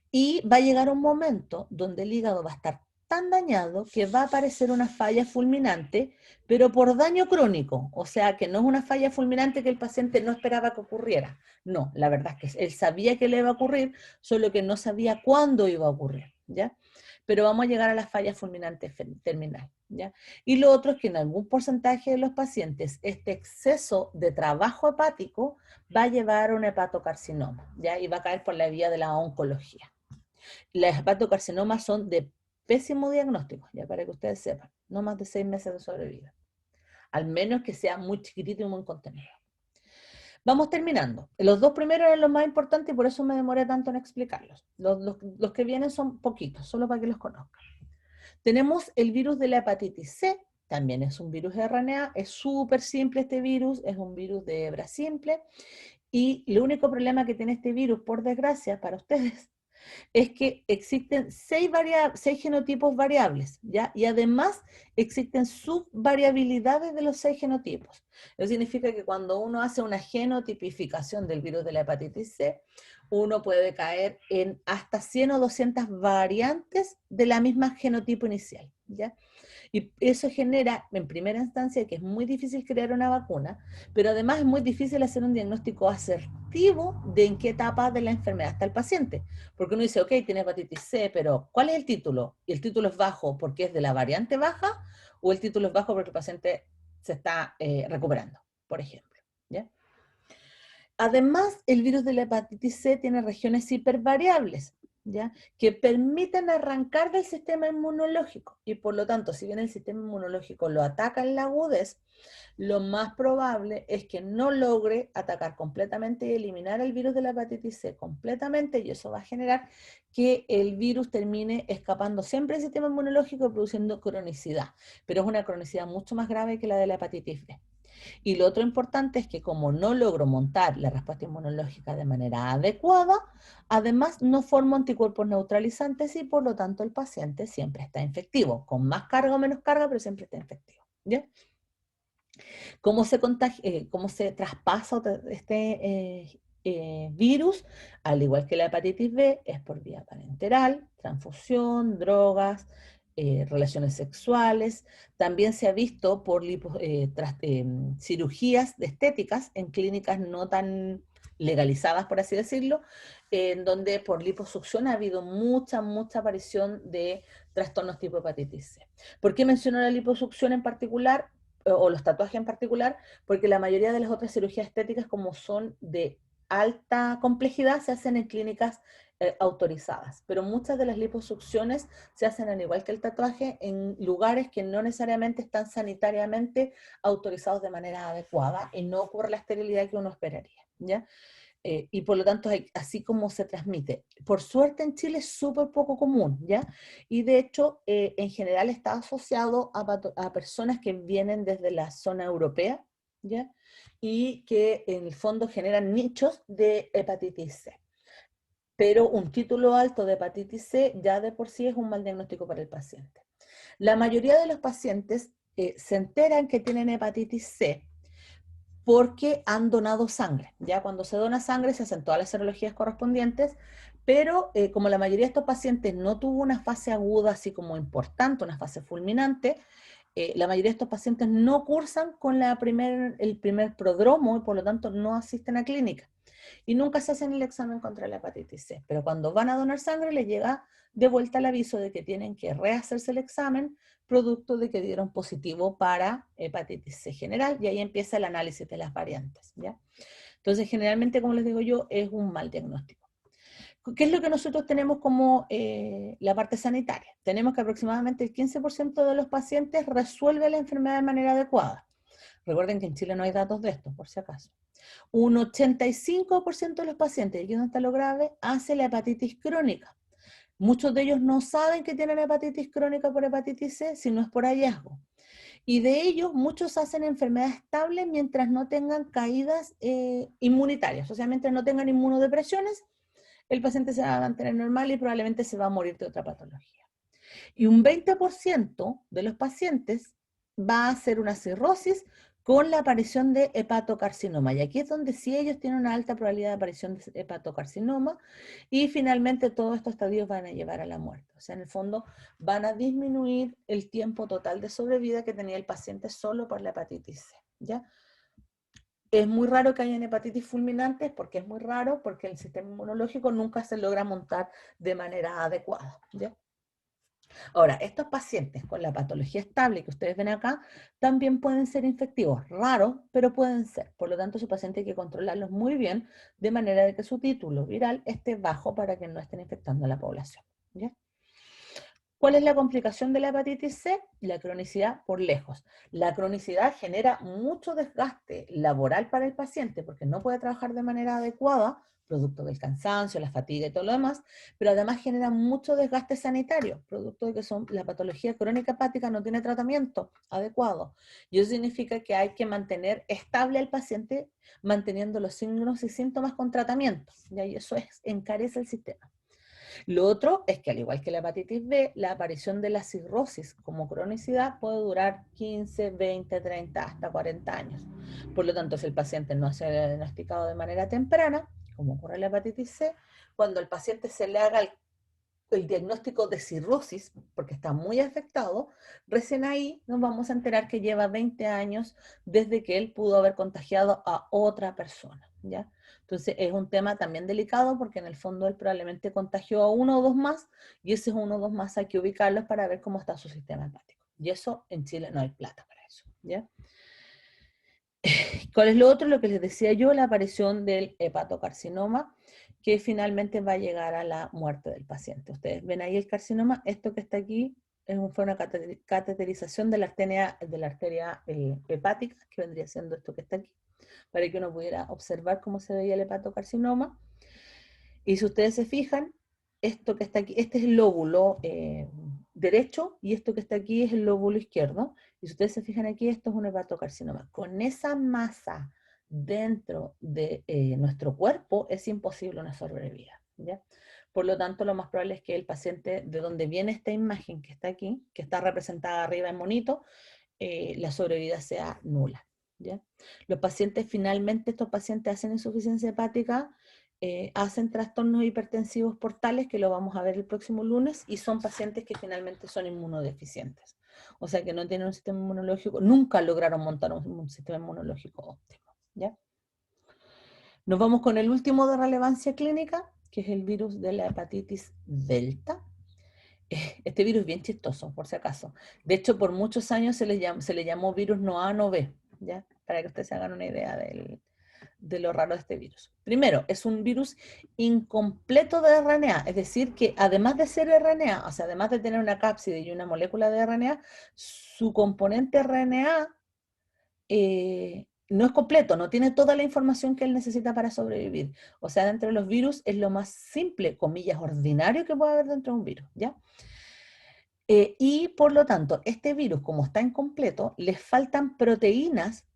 Y va a llegar un momento donde el hígado va a estar tan dañado que va a aparecer una falla fulminante, pero por daño crónico. O sea, que no es una falla fulminante que el paciente no esperaba que ocurriera. No, la verdad es que él sabía que le iba a ocurrir, solo que no sabía cuándo iba a ocurrir, ¿ya? Pero vamos a llegar a la falla fulminante terminal, ¿ya? Y lo otro es que en algún porcentaje de los pacientes este exceso de trabajo hepático va a llevar a un hepatocarcinoma, ¿ya? Y va a caer por la vía de la oncología. Las hepatocarcinomas son de pésimo diagnóstico, ya para que ustedes sepan, no más de 6 meses de sobrevida, al menos que sea muy chiquitito y muy contenido. Vamos terminando. Los dos primeros eran los más importantes y por eso me demoré tanto en explicarlos. Los que vienen son poquitos, solo para que los conozcan. Tenemos el virus de la hepatitis C, también es un virus de RNA, es súper simple este virus, es un virus de hebra simple, y el único problema que tiene este virus, por desgracia para ustedes, es que existen 6 genotipos variables, ¿ya? Y además existen subvariabilidades de los 6 genotipos. Eso significa que cuando uno hace una genotipificación del virus de la hepatitis C, uno puede caer en hasta 100 o 200 variantes de la misma genotipo inicial, ¿ya? Y eso genera, en primera instancia, que es muy difícil crear una vacuna, pero además es muy difícil hacer un diagnóstico asertivo de en qué etapa de la enfermedad está el paciente. Porque uno dice, ok, tiene hepatitis C, pero ¿cuál es el título? ¿Y el título es bajo porque es de la variante baja o el título es bajo porque el paciente se está recuperando, por ejemplo? ¿Ya? Además, el virus de la hepatitis C tiene regiones hipervariables, ¿ya? Que permiten arrancar del sistema inmunológico. Y por lo tanto, si bien el sistema inmunológico lo ataca en la agudez, lo más probable es que no logre atacar completamente y eliminar el virus de la hepatitis C completamente, y eso va a generar que el virus termine escapando siempre del sistema inmunológico y produciendo cronicidad. Pero es una cronicidad mucho más grave que la de la hepatitis B. Y lo otro importante es que como no logro montar la respuesta inmunológica de manera adecuada, además no formo anticuerpos neutralizantes y por lo tanto el paciente siempre está infectivo, con más carga o menos carga, pero siempre está infectivo. ¿Ya? ¿Cómo se traspasa este virus? Al igual que la hepatitis B, es por vía parenteral, transfusión, drogas, relaciones sexuales. También se ha visto por cirugías estéticas en clínicas no tan legalizadas, por así decirlo, en donde por liposucción ha habido mucha aparición de trastornos tipo hepatitis C. ¿Por qué menciono la liposucción en particular? O los tatuajes en particular, porque la mayoría de las otras cirugías estéticas, como son de alta complejidad, se hacen en clínicas autorizadas, pero muchas de las liposucciones se hacen, al igual que el tatuaje, en lugares que no necesariamente están sanitariamente autorizados de manera adecuada y no ocurre la esterilidad que uno esperaría, ¿ya? Y por lo tanto, así como se transmite. Por suerte en Chile es súper poco común, ¿ya? Y de hecho, en general está asociado a personas que vienen desde la zona europea, ¿ya? Y que en el fondo generan nichos de hepatitis C. Pero un título alto de hepatitis C ya de por sí es un mal diagnóstico para el paciente. La mayoría de los pacientes se enteran que tienen hepatitis C porque han donado sangre. Ya cuando se dona sangre se hacen todas las serologías correspondientes, pero como la mayoría de estos pacientes no tuvo una fase aguda así como importante, una fase fulminante, la mayoría de estos pacientes no cursan con el primer prodromo y por lo tanto no asisten a clínica. Y nunca se hacen el examen contra la hepatitis C. Pero cuando van a donar sangre les llega de vuelta el aviso de que tienen que rehacerse el examen producto de que dieron positivo para hepatitis C general y ahí empieza el análisis de las variantes, ¿ya? Entonces, generalmente, como les digo yo, es un mal diagnóstico. ¿Qué es lo que nosotros tenemos como la parte sanitaria? Tenemos que aproximadamente el 15% de los pacientes resuelve la enfermedad de manera adecuada. Recuerden que en Chile no hay datos de esto, por si acaso. Un 85% de los pacientes, y aquí donde está lo grave, hace la hepatitis crónica. Muchos de ellos no saben que tienen hepatitis crónica por hepatitis C, sino es por hallazgo. Y de ellos, muchos hacen enfermedad estable mientras no tengan caídas inmunitarias, o sea, mientras no tengan inmunodepresiones, el paciente se va a mantener normal y probablemente se va a morir de otra patología. Y un 20% de los pacientes va a hacer una cirrosis con la aparición de hepatocarcinoma. Y aquí es donde sí ellos tienen una alta probabilidad de aparición de hepatocarcinoma y finalmente todos estos estadios van a llevar a la muerte. O sea, en el fondo van a disminuir el tiempo total de sobrevida que tenía el paciente solo por la hepatitis C, ¿ya? Es muy raro que hayan hepatitis fulminantes, porque es muy raro, porque el sistema inmunológico nunca se logra montar de manera adecuada, ¿ya? Ahora, estos pacientes con la patología estable que ustedes ven acá también pueden ser infectivos, raros, pero pueden ser. Por lo tanto, su paciente hay que controlarlos muy bien de manera de que su título viral esté bajo para que no estén infectando a la población, ¿ya? ¿Cuál es la complicación de la hepatitis C? La cronicidad por lejos. La cronicidad genera mucho desgaste laboral para el paciente porque no puede trabajar de manera adecuada, producto del cansancio, la fatiga y todo lo demás, pero además genera mucho desgaste sanitario, producto de que la patología crónica hepática no tiene tratamiento adecuado. Y eso significa que hay que mantener estable al paciente manteniendo los signos y síntomas con tratamiento. Y eso encarece el sistema. Lo otro es que, al igual que la hepatitis B, la aparición de la cirrosis como cronicidad puede durar 15, 20, 30, hasta 40 años. Por lo tanto, si el paciente no se ha diagnosticado de manera temprana, como ocurre en la hepatitis C, cuando el paciente se le haga el diagnóstico de cirrosis, porque está muy afectado, recién ahí nos vamos a enterar que lleva 20 años desde que él pudo haber contagiado a otra persona, ¿ya? Entonces es un tema también delicado porque en el fondo él probablemente contagió a uno o dos más y ese es uno o dos más hay que ubicarlos para ver cómo está su sistema hepático. Y eso en Chile no hay plata para eso, ¿ya? ¿Cuál es lo otro? Lo que les decía yo, la aparición del hepatocarcinoma, que finalmente va a llegar a la muerte del paciente. Ustedes ven ahí el carcinoma, esto que está aquí fue una cateterización de la arteria hepática, que vendría siendo esto que está aquí, para que uno pudiera observar cómo se veía el hepatocarcinoma. Y si ustedes se fijan, esto que está aquí, este es el lóbulo derecho y esto que está aquí es el lóbulo izquierdo. Y si ustedes se fijan aquí, esto es un hepatocarcinoma. Con esa masa dentro de nuestro cuerpo es imposible una sobrevida, ¿ya? Por lo tanto, lo más probable es que el paciente de donde viene esta imagen que está aquí, que está representada arriba en monito, la sobrevida sea nula, ¿ya? Los pacientes, finalmente, estos pacientes hacen insuficiencia hepática, hacen trastornos hipertensivos portales, que lo vamos a ver el próximo lunes, y son pacientes que finalmente son inmunodeficientes. O sea, que no tienen un sistema inmunológico, nunca lograron montar un sistema inmunológico óptimo, ¿ya? Nos vamos con el último de relevancia clínica, que es el virus de la hepatitis delta. Este virus es bien chistoso, por si acaso. De hecho, por muchos años se le llamó virus no A, no B, ¿ya? Para que ustedes se hagan una idea de lo raro de este virus. Primero, es un virus incompleto de RNA, es decir, que además de ser RNA, o sea, además de tener una cápside y una molécula de RNA, su componente RNA no es completo, no tiene toda la información que él necesita para sobrevivir. O sea, dentro de los virus es lo más simple, comillas, ordinario que puede haber dentro de un virus, ¿ya? Y por lo tanto, este virus, como está incompleto, les faltan proteínas,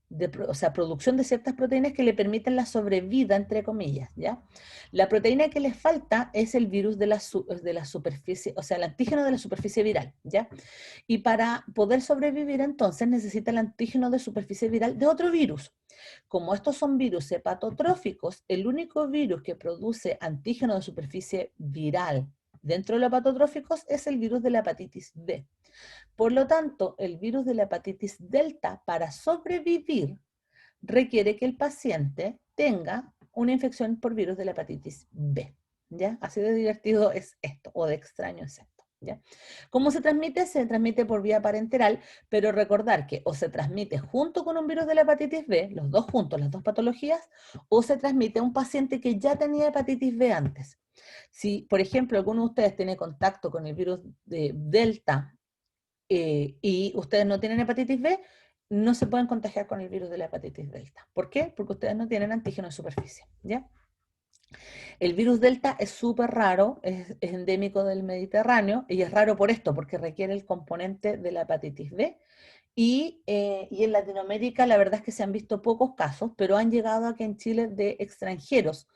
o sea, producción de ciertas proteínas que le permiten la sobrevida, entre comillas, ¿ya? La proteína que les falta es el virus de la superficie, o sea, el antígeno de la superficie viral, ¿ya? Y para poder sobrevivir, entonces, necesita el antígeno de superficie viral de otro virus. Como estos son virus hepatotróficos, el único virus que produce antígeno de superficie viral dentro de los hepatotróficos es el virus de la hepatitis B. Por lo tanto, el virus de la hepatitis delta, para sobrevivir, requiere que el paciente tenga una infección por virus de la hepatitis B. ¿Ya? Así de divertido es esto, o de extraño es esto. ¿Ya? ¿Cómo se transmite? Se transmite por vía parenteral, pero recordar que o se transmite junto con un virus de la hepatitis B, los dos juntos, las dos patologías, o se transmite a un paciente que ya tenía hepatitis B antes. Si, por ejemplo, alguno de ustedes tiene contacto con el virus de Delta y ustedes no tienen hepatitis B, no se pueden contagiar con el virus de la hepatitis Delta. ¿Por qué? Porque ustedes no tienen antígeno de superficie, ¿ya? El virus Delta es súper raro, es endémico del Mediterráneo, y es raro por esto, porque requiere el componente de la hepatitis B. Y en Latinoamérica la verdad es que se han visto pocos casos, pero han llegado aquí en Chile de extranjeros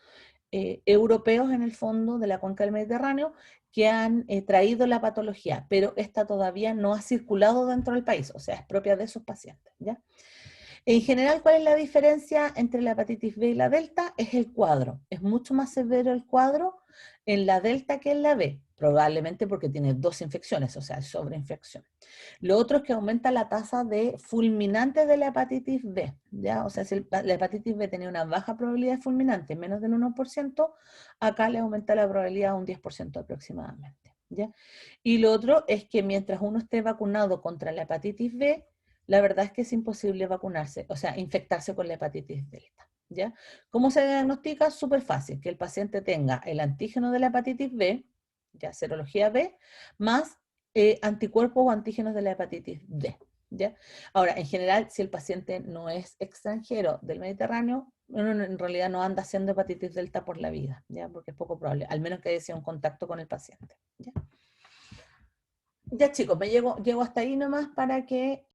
europeos en el fondo de la cuenca del Mediterráneo que han traído la patología, pero esta todavía no ha circulado dentro del país, o sea, es propia de esos pacientes, ¿ya? En general, ¿cuál es la diferencia entre la hepatitis B y la delta? Es el cuadro. Es mucho más severo el cuadro en la delta que en la B, probablemente porque tiene dos infecciones, o sea, es sobreinfección. Lo otro es que aumenta la tasa de fulminantes de la hepatitis B, ¿ya? O sea, si la hepatitis B tenía una baja probabilidad de fulminante, menos del 1%, acá le aumenta la probabilidad a un 10% aproximadamente, ¿ya? Y lo otro es que mientras uno esté vacunado contra la hepatitis B, la verdad es que es imposible vacunarse, o sea, infectarse con la hepatitis delta, ¿ya? ¿Cómo se diagnostica? Súper fácil, que el paciente tenga el antígeno de la hepatitis B, ya serología B, más anticuerpos o antígenos de la hepatitis D, ¿ya? Ahora, en general, si el paciente no es extranjero del Mediterráneo, uno en realidad no anda haciendo hepatitis delta por la vida, ¿ya? Porque es poco probable, al menos que haya sido un contacto con el paciente, ¿ya? Ya chicos, llego hasta ahí nomás para que